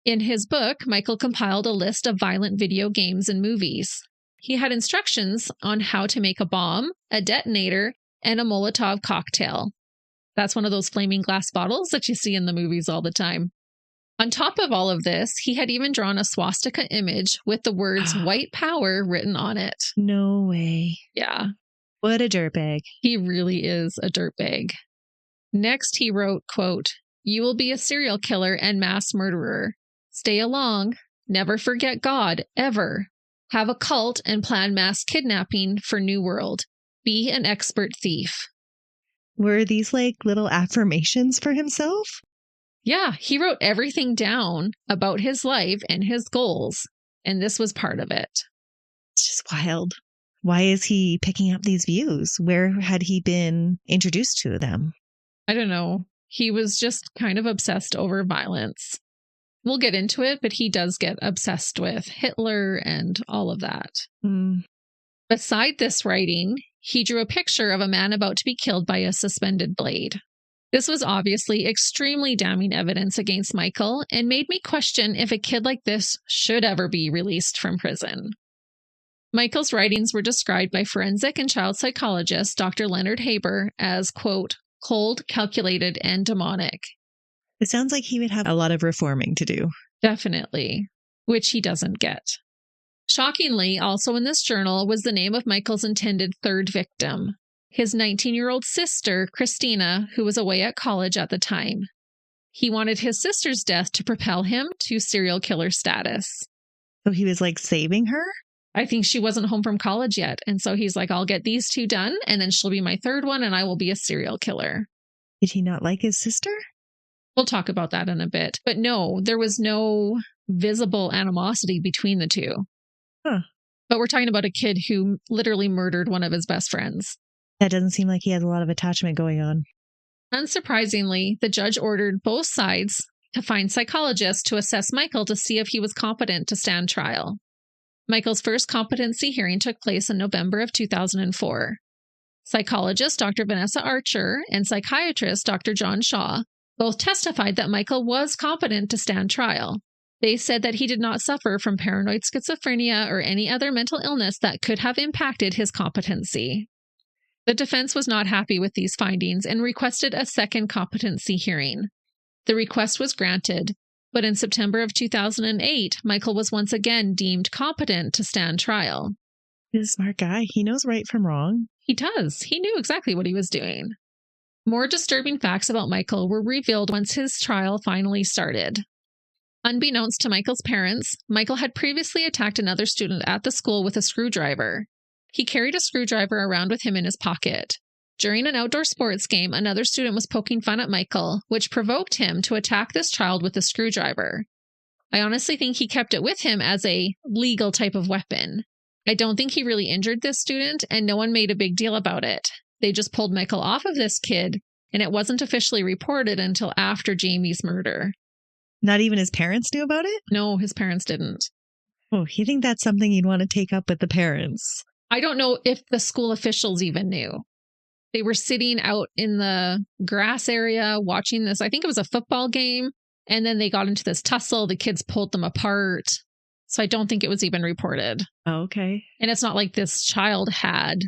In his book, Michael compiled a list of violent video games and movies. He had instructions on how to make a bomb, a detonator, and a Molotov cocktail. That's one of those flaming glass bottles that you see in the movies all the time. On top of all of this, he had even drawn a swastika image with the words white power written on it. No way. Yeah. What a dirtbag. He really is a dirtbag. Next, he wrote, quote, "You will be a serial killer and mass murderer. Stay along. Never forget God, ever. Have a cult and plan mass kidnapping for New World. Be an expert thief." Were these like little affirmations for himself? Yeah, he wrote everything down about his life and his goals, and this was part of it. It's just wild. Why is he picking up these views? Where had he been introduced to them? I don't know. He was just kind of obsessed over violence. We'll get into it, but he does get obsessed with Hitler and all of that. Beside this writing, he drew a picture of a man about to be killed by a suspended blade. This was obviously extremely damning evidence against Michael and made me question if a kid like this should ever be released from prison. Michael's writings were described by forensic and child psychologist Dr. Leonard Haber as, quote, "cold, calculated, and demonic." It sounds like he would have a lot of reforming to do. Definitely, which he doesn't get. Shockingly, also in this journal was the name of Michael's intended third victim, his 19-year-old sister, Christina, who was away at college at the time. He wanted his sister's death to propel him to serial killer status. So he was like saving her? I think she wasn't home from college yet. And so he's like, I'll get these 2 done, and then she'll be my third one, and I will be a serial killer. Did he not like his sister? We'll talk about that in a bit. But no, there was no visible animosity between the 2. Huh. But we're talking about a kid who literally murdered one of his best friends. That doesn't seem like he has a lot of attachment going on. Unsurprisingly, the judge ordered both sides to find psychologists to assess Michael to see if he was competent to stand trial. Michael's first competency hearing took place in November of 2004. Psychologist Dr. Vanessa Archer and psychiatrist Dr. John Shaw both testified that Michael was competent to stand trial. They said that he did not suffer from paranoid schizophrenia or any other mental illness that could have impacted his competency. The defense was not happy with these findings and requested a second competency hearing. The request was granted, but in September of 2008, Michael was once again deemed competent to stand trial. He's a smart guy. He knows right from wrong. He does. He knew exactly what he was doing. More disturbing facts about Michael were revealed once his trial finally started. Unbeknownst to Michael's parents, Michael had previously attacked another student at the school with a screwdriver. He carried a screwdriver around with him in his pocket. During an outdoor sports game, another student was poking fun at Michael, which provoked him to attack this child with a screwdriver. I honestly think he kept it with him as a legal type of weapon. I don't think he really injured this student, and no one made a big deal about it. They just pulled Michael off of this kid, and it wasn't officially reported until after Jamie's murder. Not even his parents knew about it? No, his parents didn't. Oh, you think that's something you'd want to take up with the parents? I don't know if the school officials even knew. They were sitting out in the grass area watching this. I think it was a football game. And then they got into this tussle. The kids pulled them apart. So I don't think it was even reported. Oh, okay. And it's not like this child had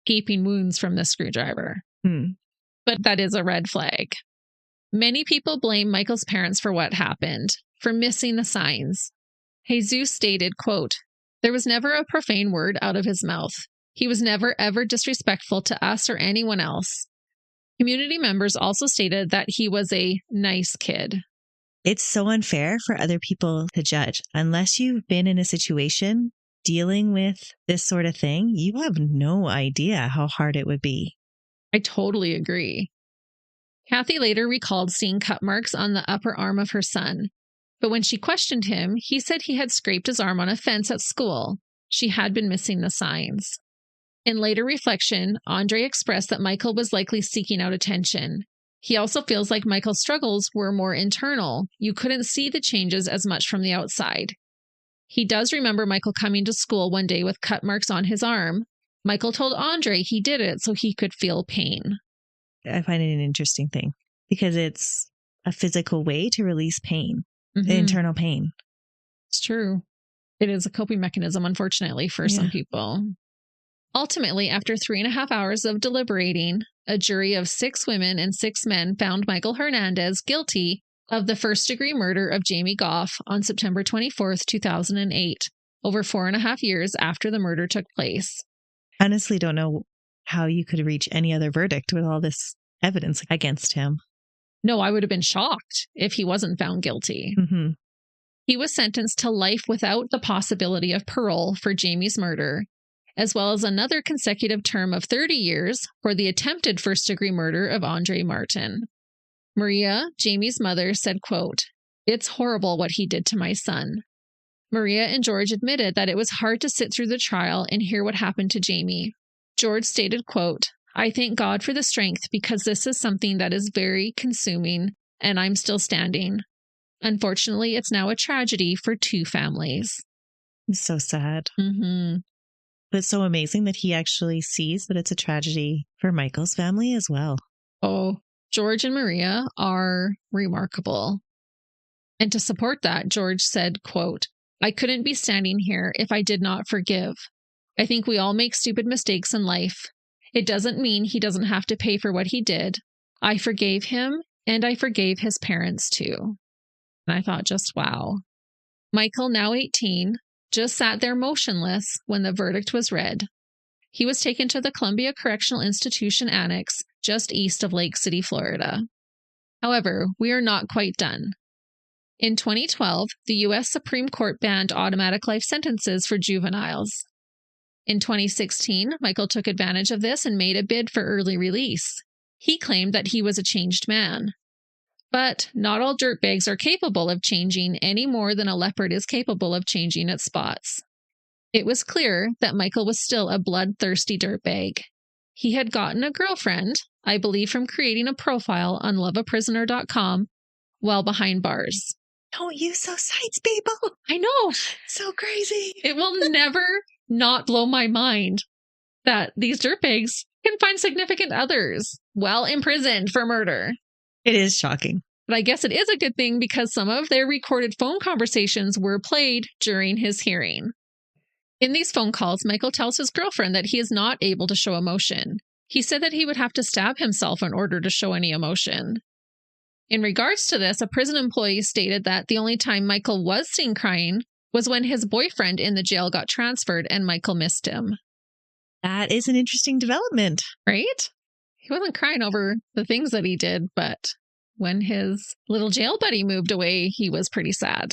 gaping wounds from the screwdriver. But that is a red flag. Many people blame Michael's parents for what happened, for missing the signs. Jesus stated, quote, "There was never a profane word out of his mouth. He was never ever disrespectful to us or anyone else." Community members also stated that he was a nice kid. It's so unfair for other people to judge. Unless you've been in a situation dealing with this sort of thing, you have no idea how hard it would be. I totally agree. Kathy later recalled seeing cut marks on the upper arm of her son. But when she questioned him, he said he had scraped his arm on a fence at school. She had been missing the signs. In later reflection, Andre expressed that Michael was likely seeking out attention. He also feels like Michael's struggles were more internal. You couldn't see the changes as much from the outside. He does remember Michael coming to school one day with cut marks on his arm. Michael told Andre he did it so he could feel pain. I find it an interesting thing because it's a physical way to release pain, the internal pain. It's true. It is a coping mechanism, unfortunately, for some people. Ultimately, after 3.5 hours of deliberating, a jury of 6 women and 6 men found Michael Hernandez guilty of the first-degree murder of Jamie Goff on September 24th, 2008, over 4.5 years after the murder took place. Honestly, don't know how you could reach any other verdict with all this evidence against him. No, I would have been shocked if he wasn't found guilty. He was sentenced to life without the possibility of parole for Jamie's murder, as well as another consecutive term of 30 years for the attempted first-degree murder of Andre Martin. Maria, Jamie's mother, said, quote, "It's horrible what he did to my son." Maria and George admitted that it was hard to sit through the trial and hear what happened to Jamie. George stated, quote, "I thank God for the strength because this is something that is very consuming and I'm still standing. Unfortunately, it's now a tragedy for 2 families." It's so sad. But it's so amazing that he actually sees that it's a tragedy for Michael's family as well. Oh, George and Maria are remarkable. And to support that, George said, quote, "I couldn't be standing here if I did not forgive. I think we all make stupid mistakes in life. It doesn't mean he doesn't have to pay for what he did. I forgave him, and I forgave his parents too." And I thought, just wow. Michael, now 18, just sat there motionless when the verdict was read. He was taken to the Columbia Correctional Institution Annex, just east of Lake City, Florida. However, we are not quite done. In 2012, the U.S. Supreme Court banned automatic life sentences for juveniles. In 2016, Michael took advantage of this and made a bid for early release. He claimed that he was a changed man. But not all dirtbags are capable of changing any more than a leopard is capable of changing its spots. It was clear that Michael was still a bloodthirsty dirtbag. He had gotten a girlfriend, I believe from creating a profile on loveaprisoner.com, while behind bars. Don't use those sites, people. I know. So crazy. It will never not blow my mind that these dirtbags can find significant others while imprisoned for murder. It is shocking. But I guess it is a good thing because some of their recorded phone conversations were played during his hearing. In these phone calls, Michael tells his girlfriend that he is not able to show emotion. He said that he would have to stab himself in order to show any emotion. In regards to this, a prison employee stated that the only time Michael was seen crying was when his boyfriend in the jail got transferred and Michael missed him. That is an interesting development. Right? He wasn't crying over the things that he did, but when his little jail buddy moved away, he was pretty sad.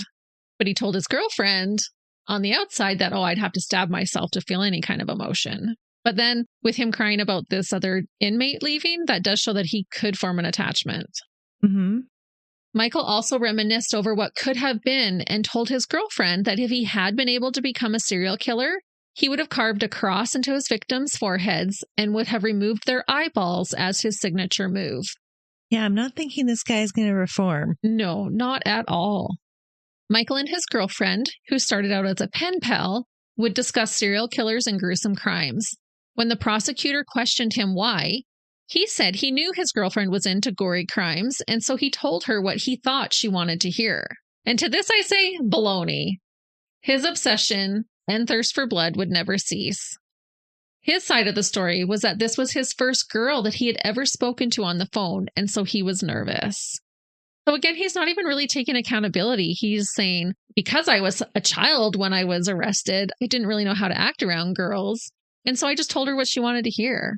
But he told his girlfriend on the outside that, I'd have to stab myself to feel any kind of emotion. But then with him crying about this other inmate leaving, that does show that he could form an attachment. Mm-hmm. Michael also reminisced over what could have been and told his girlfriend that if he had been able to become a serial killer, he would have carved a cross into his victims' foreheads and would have removed their eyeballs as his signature move. Yeah, I'm not thinking this guy's going to reform. No, not at all. Michael and his girlfriend, who started out as a pen pal, would discuss serial killers and gruesome crimes. When the prosecutor questioned him why, he said he knew his girlfriend was into gory crimes, and so he told her what he thought she wanted to hear. And to this I say, baloney. His obsession and thirst for blood would never cease. His side of the story was that this was his first girl that he had ever spoken to on the phone, and so he was nervous. So again, he's not even really taking accountability. He's saying, because I was a child when I was arrested, I didn't really know how to act around girls. And so I just told her what she wanted to hear.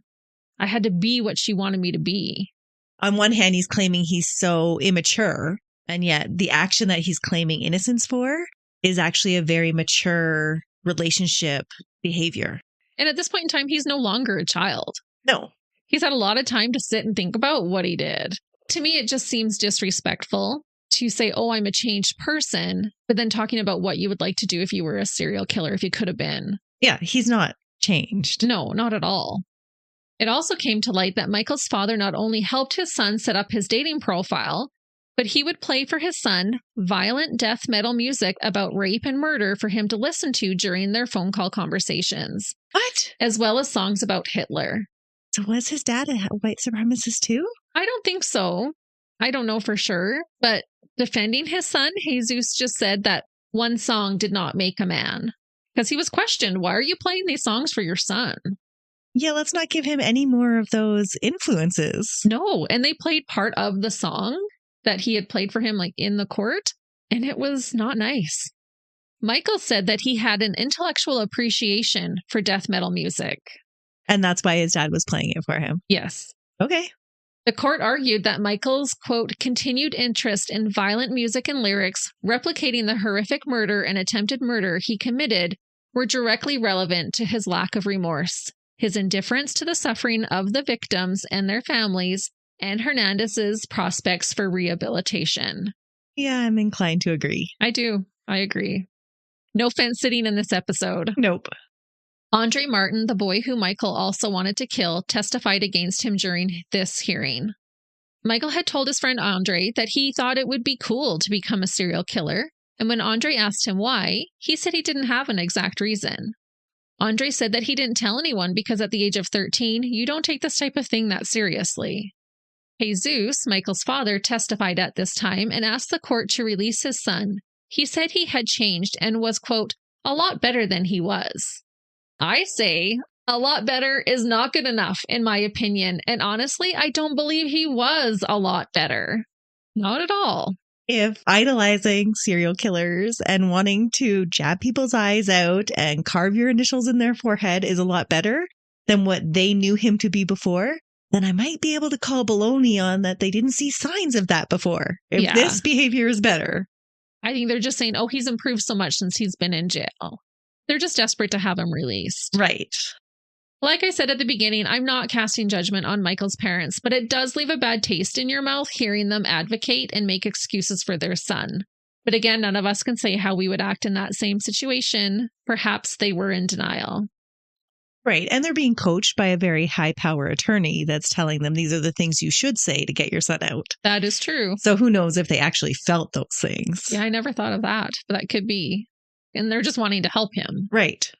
I had to be what she wanted me to be. On one hand, he's claiming he's so immature, and yet the action that he's claiming innocence for is actually a very mature relationship behavior. And at this point in time, he's no longer a child. No. He's had a lot of time to sit and think about what he did. To me, it just seems disrespectful to say, I'm a changed person, but then talking about what you would like to do if you were a serial killer, if you could have been. Yeah, he's not changed. No, not at all. It also came to light that Michael's father not only helped his son set up his dating profile, but he would play for his son violent death metal music about rape and murder for him to listen to during their phone call conversations. What? As well as songs about Hitler. So was his dad a white supremacist too? I don't think so. I don't know for sure. But defending his son, Jesus just said that one song did not make a man. Because he was questioned, why are you playing these songs for your son? Yeah, let's not give him any more of those influences. No, and they played part of the song that he had played for him like in the court, and it was not nice. Michael said that he had an intellectual appreciation for death metal music. And that's why his dad was playing it for him. Yes. Okay. The court argued that Michael's, quote, continued interest in violent music and lyrics, replicating the horrific murder and attempted murder he committed, were directly relevant to his lack of remorse, his indifference to the suffering of the victims and their families, and Hernandez's prospects for rehabilitation. Yeah, I'm inclined to agree. I do. I agree. No fence sitting in this episode. Nope. Andre Martin, the boy who Michael also wanted to kill, testified against him during this hearing. Michael had told his friend Andre that he thought it would be cool to become a serial killer, and when Andre asked him why, he said he didn't have an exact reason. Andre said that he didn't tell anyone because at the age of 13, you don't take this type of thing that seriously. Jesus, Michael's father, testified at this time and asked the court to release his son. He said he had changed and was, quote, a lot better than he was. I say a lot better is not good enough, in my opinion. And honestly, I don't believe he was a lot better. Not at all. If idolizing serial killers and wanting to jab people's eyes out and carve your initials in their forehead is a lot better than what they knew him to be before, then I might be able to call baloney on that they didn't see signs of that before. If this behavior is better. I think they're just saying, he's improved so much since he's been in jail. They're just desperate to have him released. Right. Like I said at the beginning, I'm not casting judgment on Michael's parents, but it does leave a bad taste in your mouth hearing them advocate and make excuses for their son. But again, none of us can say how we would act in that same situation. Perhaps they were in denial. Right. And they're being coached by a very high power attorney that's telling them these are the things you should say to get your son out. That is true. So who knows if they actually felt those things. Yeah, I never thought of that, but that could be. And they're just wanting to help him. Right.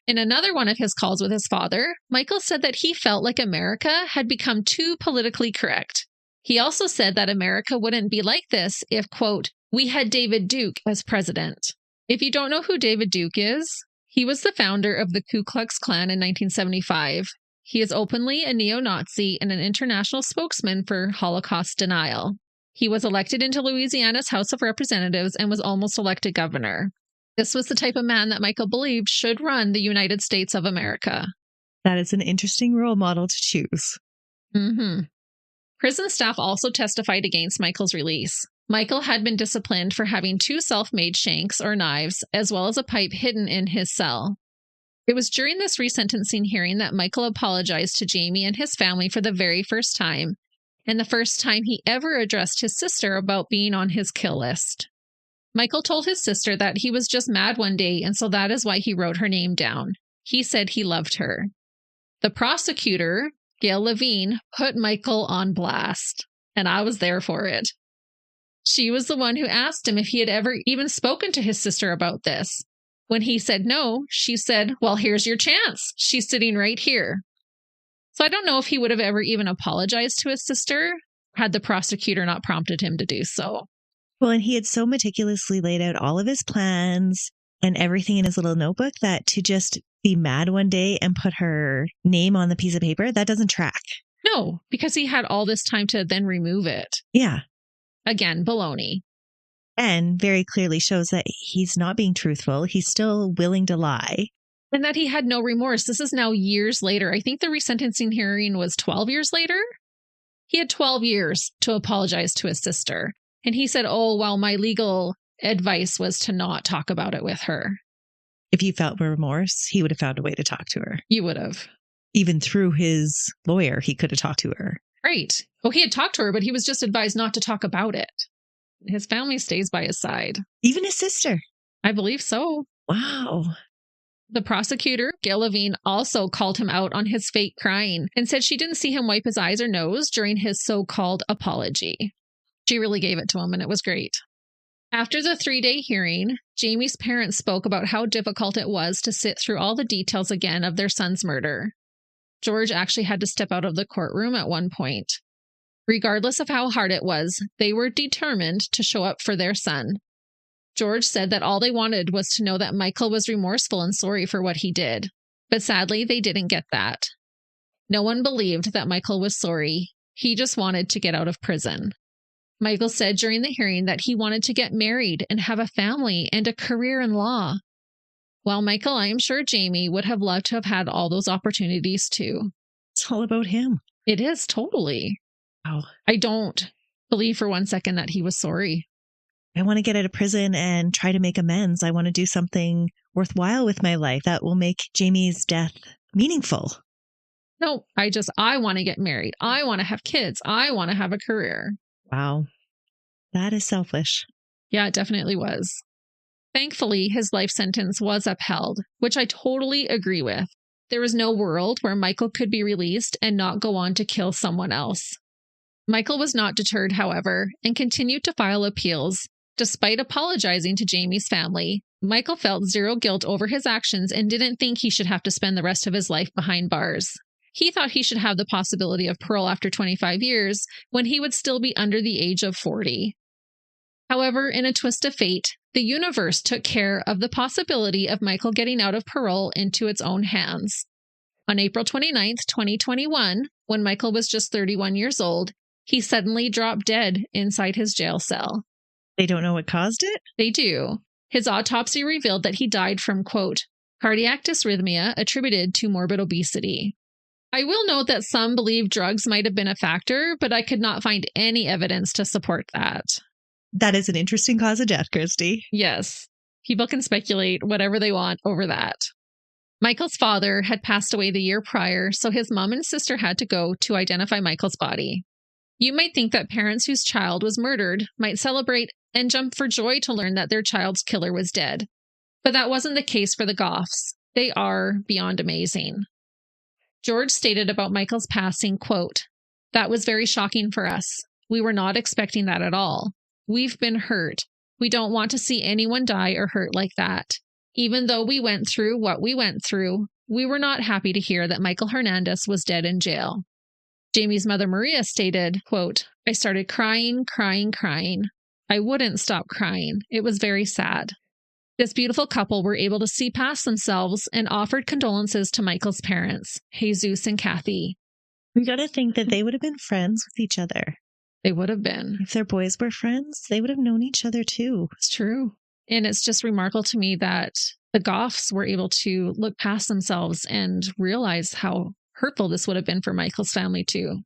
In another one of his calls with his father, Michael said that he felt like America had become too politically correct. He also said that America wouldn't be like this if, quote, we had David Duke as president. If you don't know who David Duke is, he was the founder of the Ku Klux Klan in 1975. He is openly a neo-Nazi and an international spokesman for Holocaust denial. He was elected into Louisiana's House of Representatives and was almost elected governor. This was the type of man that Michael believed should run the United States of America. That is an interesting role model to choose. Mm-hmm. Prison staff also testified against Michael's release. Michael had been disciplined for having 2 self-made shanks or knives, as well as a pipe hidden in his cell. It was during this resentencing hearing that Michael apologized to Jamie and his family for the very first time, and the first time he ever addressed his sister about being on his kill list. Michael told his sister that he was just mad one day, and so that is why he wrote her name down. He said he loved her. The prosecutor, Gail Levine, put Michael on blast, and I was there for it. She was the one who asked him if he had ever even spoken to his sister about this. When he said no, she said, well, here's your chance. She's sitting right here. So I don't know if he would have ever even apologized to his sister had the prosecutor not prompted him to do so. Well, and he had so meticulously laid out all of his plans and everything in his little notebook that to just be mad one day and put her name on the piece of paper, that doesn't track. No, because he had all this time to then remove it. Yeah. Again, baloney. And very clearly shows that he's not being truthful. He's still willing to lie. And that he had no remorse. This is now years later. I think the resentencing hearing was 12 years later. He had 12 years to apologize to his sister. And he said, oh, well, my legal advice was to not talk about it with her. If he felt remorse, he would have found a way to talk to her. You would have. Even through his lawyer, he could have talked to her. Right. Oh, he had talked to her, but he was just advised not to talk about it. His family stays by his side. Even his sister. I believe so. Wow. The prosecutor, Gail Levine, also called him out on his fake crying and said she didn't see him wipe his eyes or nose during his so-called apology. She really gave it to him, and it was great. After the 3-day hearing, Jamie's parents spoke about how difficult it was to sit through all the details again of their son's murder. George actually had to step out of the courtroom at one point. Regardless of how hard it was, they were determined to show up for their son. George said that all they wanted was to know that Michael was remorseful and sorry for what he did. But sadly, they didn't get that. No one believed that Michael was sorry. He just wanted to get out of prison. Michael said during the hearing that he wanted to get married and have a family and a career in law. While Michael, I am sure Jamie would have loved to have had all those opportunities too. It's all about him. It is, totally. Wow. I don't believe for one second that he was sorry. I want to get out of prison and try to make amends. I want to do something worthwhile with my life that will make Jamie's death meaningful. No, I want to get married. I want to have kids. I want to have a career. Wow. That is selfish. Yeah, it definitely was. Thankfully, his life sentence was upheld, which I totally agree with. There was no world where Michael could be released and not go on to kill someone else. Michael was not deterred, however, and continued to file appeals. Despite apologizing to Jamie's family, Michael felt zero guilt over his actions and didn't think he should have to spend the rest of his life behind bars. He thought he should have the possibility of parole after 25 years when he would still be under the age of 40. However, in a twist of fate, the universe took care of the possibility of Michael getting out of parole into its own hands. On April 29, 2021, when Michael was just 31 years old, he suddenly dropped dead inside his jail cell. They don't know what caused it? They do. His autopsy revealed that he died from, quote, cardiac dysrhythmia attributed to morbid obesity. I will note that some believe drugs might have been a factor, but I could not find any evidence to support that. That is an interesting cause of death, Christy. Yes. People can speculate whatever they want over that. Michael's father had passed away the year prior, so his mom and sister had to go to identify Michael's body. You might think that parents whose child was murdered might celebrate and jump for joy to learn that their child's killer was dead. But that wasn't the case for the Goffs. They are beyond amazing. George stated about Michael's passing, quote, "That was very shocking for us. We were not expecting that at all. We've been hurt. We don't want to see anyone die or hurt like that. Even though we went through what we went through, we were not happy to hear that Michael Hernandez was dead in jail." Jamie's mother, Maria, stated, quote, "I started crying. I wouldn't stop crying. It was very sad." This beautiful couple were able to see past themselves and offered condolences to Michael's parents, Jesus and Kathy. We got to think that they would have been friends with each other. They would have been. If their boys were friends, they would have known each other too. It's true. And it's just remarkable to me that the Goffs were able to look past themselves and realize how hurtful this would have been for Michael's family too.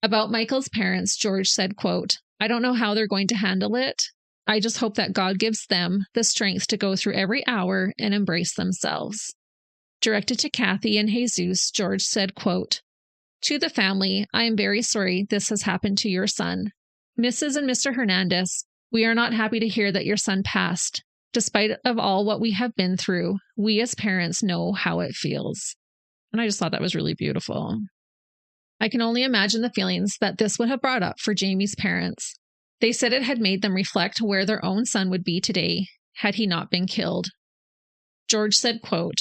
About Michael's parents, George said, quote, "I don't know how they're going to handle it. I just hope that God gives them the strength to go through every hour and embrace themselves." Directed to Kathy and Jesus, George said, quote, "To the family, I am very sorry this has happened to your son. Mrs. and Mr. Hernandez, we are not happy to hear that your son passed. Despite of all what we have been through, we as parents know how it feels." And I just thought that was really beautiful. I can only imagine the feelings that this would have brought up for Jamie's parents. They said it had made them reflect where their own son would be today had he not been killed. George said, quote,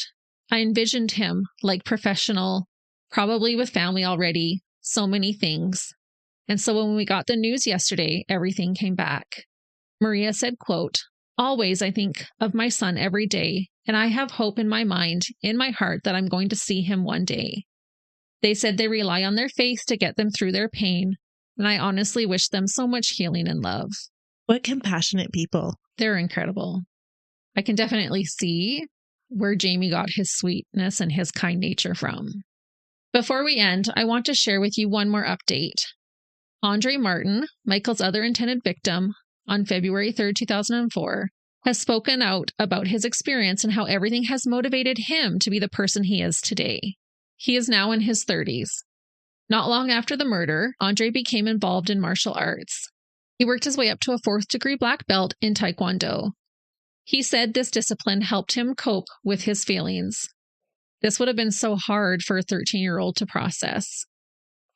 "I envisioned him like professional, probably with family already, so many things. And so when we got the news yesterday, everything came back." Maria said, quote, "Always I think of my son every day, and I have hope in my mind, in my heart, that I'm going to see him one day." They said they rely on their faith to get them through their pain, and I honestly wish them so much healing and love. What compassionate people. They're incredible. I can definitely see where Jamie got his sweetness and his kind nature from. Before we end, I want to share with you one more update. Andre Martin, Michael's other intended victim, on February 3rd, 2004, has spoken out about his experience and how everything has motivated him to be the person he is today. He is now in his 30s. Not long after the murder, Andre became involved in martial arts. He worked his way up to a 4th-degree black belt in Taekwondo. He said this discipline helped him cope with his feelings. This would have been so hard for a 13-year-old to process.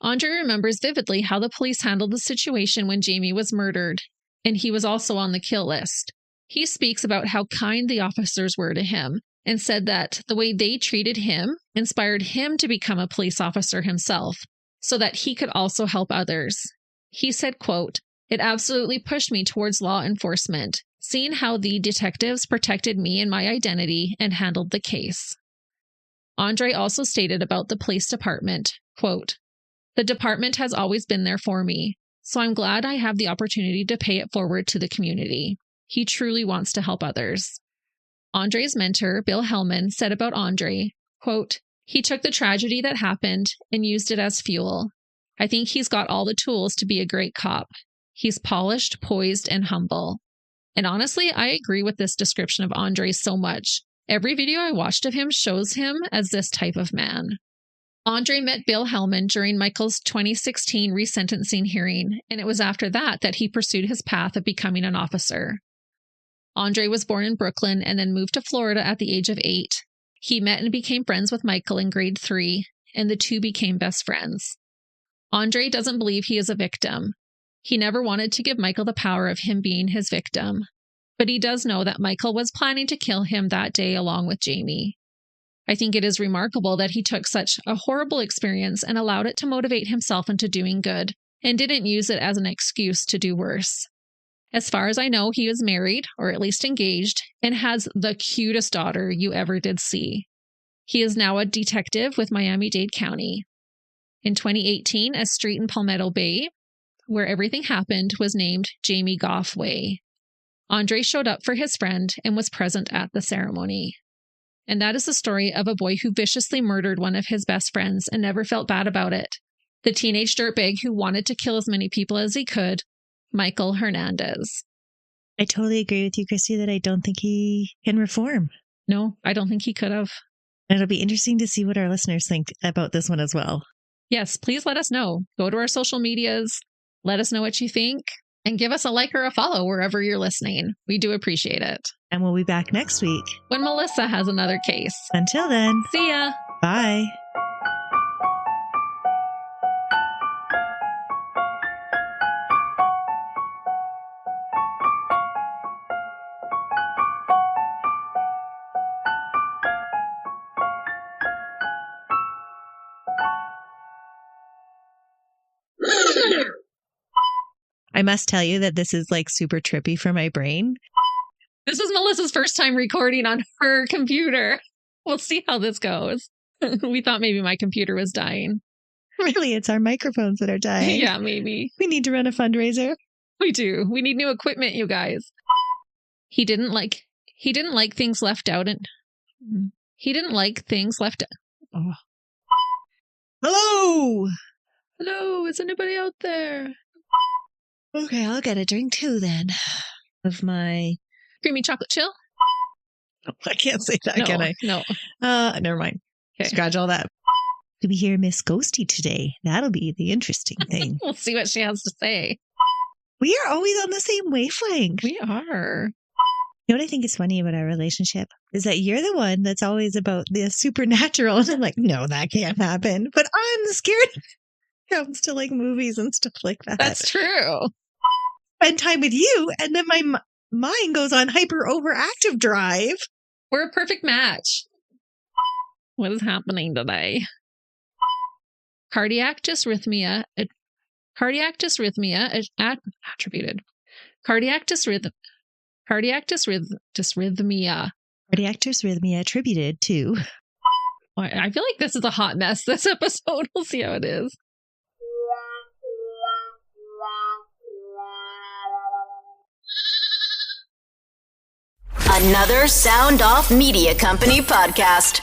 Andre remembers vividly how the police handled the situation when Jamie was murdered, and he was also on the kill list. He speaks about how kind the officers were to him and said that the way they treated him inspired him to become a police officer himself so that he could also help others. He said, quote, "It absolutely pushed me towards law enforcement, seeing how the detectives protected me and my identity and handled the case." Andre also stated about the police department, quote, "The department has always been there for me, so I'm glad I have the opportunity to pay it forward to the community. He truly wants to help others." Andre's mentor, Bill Hellman, said about Andre, quote, "He took the tragedy that happened and used it as fuel. I think he's got all the tools to be a great cop. He's polished, poised, and humble." And honestly, I agree with this description of Andre so much. Every video I watched of him shows him as this type of man. Andre met Bill Hellman during Michael's 2016 resentencing hearing, and it was after that that he pursued his path of becoming an officer. Andre was born in Brooklyn and then moved to Florida at the age of 8. He met and became friends with Michael in grade 3, and the two became best friends. Andre doesn't believe he is a victim. He never wanted to give Michael the power of him being his victim, but he does know that Michael was planning to kill him that day along with Jamie. I think it is remarkable that he took such a horrible experience and allowed it to motivate himself into doing good, and didn't use it as an excuse to do worse. As far as I know, he is married, or at least engaged, and has the cutest daughter you ever did see. He is now a detective with Miami-Dade County. In 2018, a street in Palmetto Bay, where everything happened, was named Jamie Goff Way. Andre showed up for his friend and was present at the ceremony. And that is the story of a boy who viciously murdered one of his best friends and never felt bad about it. The teenage dirtbag who wanted to kill as many people as he could, Michael Hernandez. I totally agree with you, Christy, that I don't think he can reform. No, I don't think he could have. And it'll be interesting to see what our listeners think about this one as well. Yes, please let us know. Go to our social medias, let us know what you think, and give us a like or a follow wherever you're listening. We do appreciate it. And we'll be back next week. when Melissa has another case. Until then, See ya. bye. I must tell you that this is like super trippy for my brain. This is Melissa's first time recording on her computer. We'll see how this goes. We thought maybe my computer was dying. Really, it's our microphones that are dying. Yeah, maybe. We need to run a fundraiser. We do. We need new equipment, you guys. He didn't like things left out and he didn't like things left out. Oh. Hello. Hello, is anybody out there? Okay, I'll get a drink too then. Of my Creamy chocolate chill? I can't say that, No, can I? no. Never mind. Okay. Scratch all that. Do we hear Miss Ghosty today? That'll be the interesting thing. We'll see what she has to say. We are always on the same wavelength. We are. You know what I think is funny about our relationship is that you're the one that's always about the supernatural. And I'm like, no, that can't happen. But I'm scared when it comes to like movies and stuff like that. That's true. Spend time with you, and then my mind goes on hyper overactive drive. We're a perfect match. What is happening today? Cardiac dysrhythmia attributed. Cardiac dysrhythmia Attributed to. I feel like this is a hot mess, this episode. We'll see how it is. Another Sound Off Media Company podcast.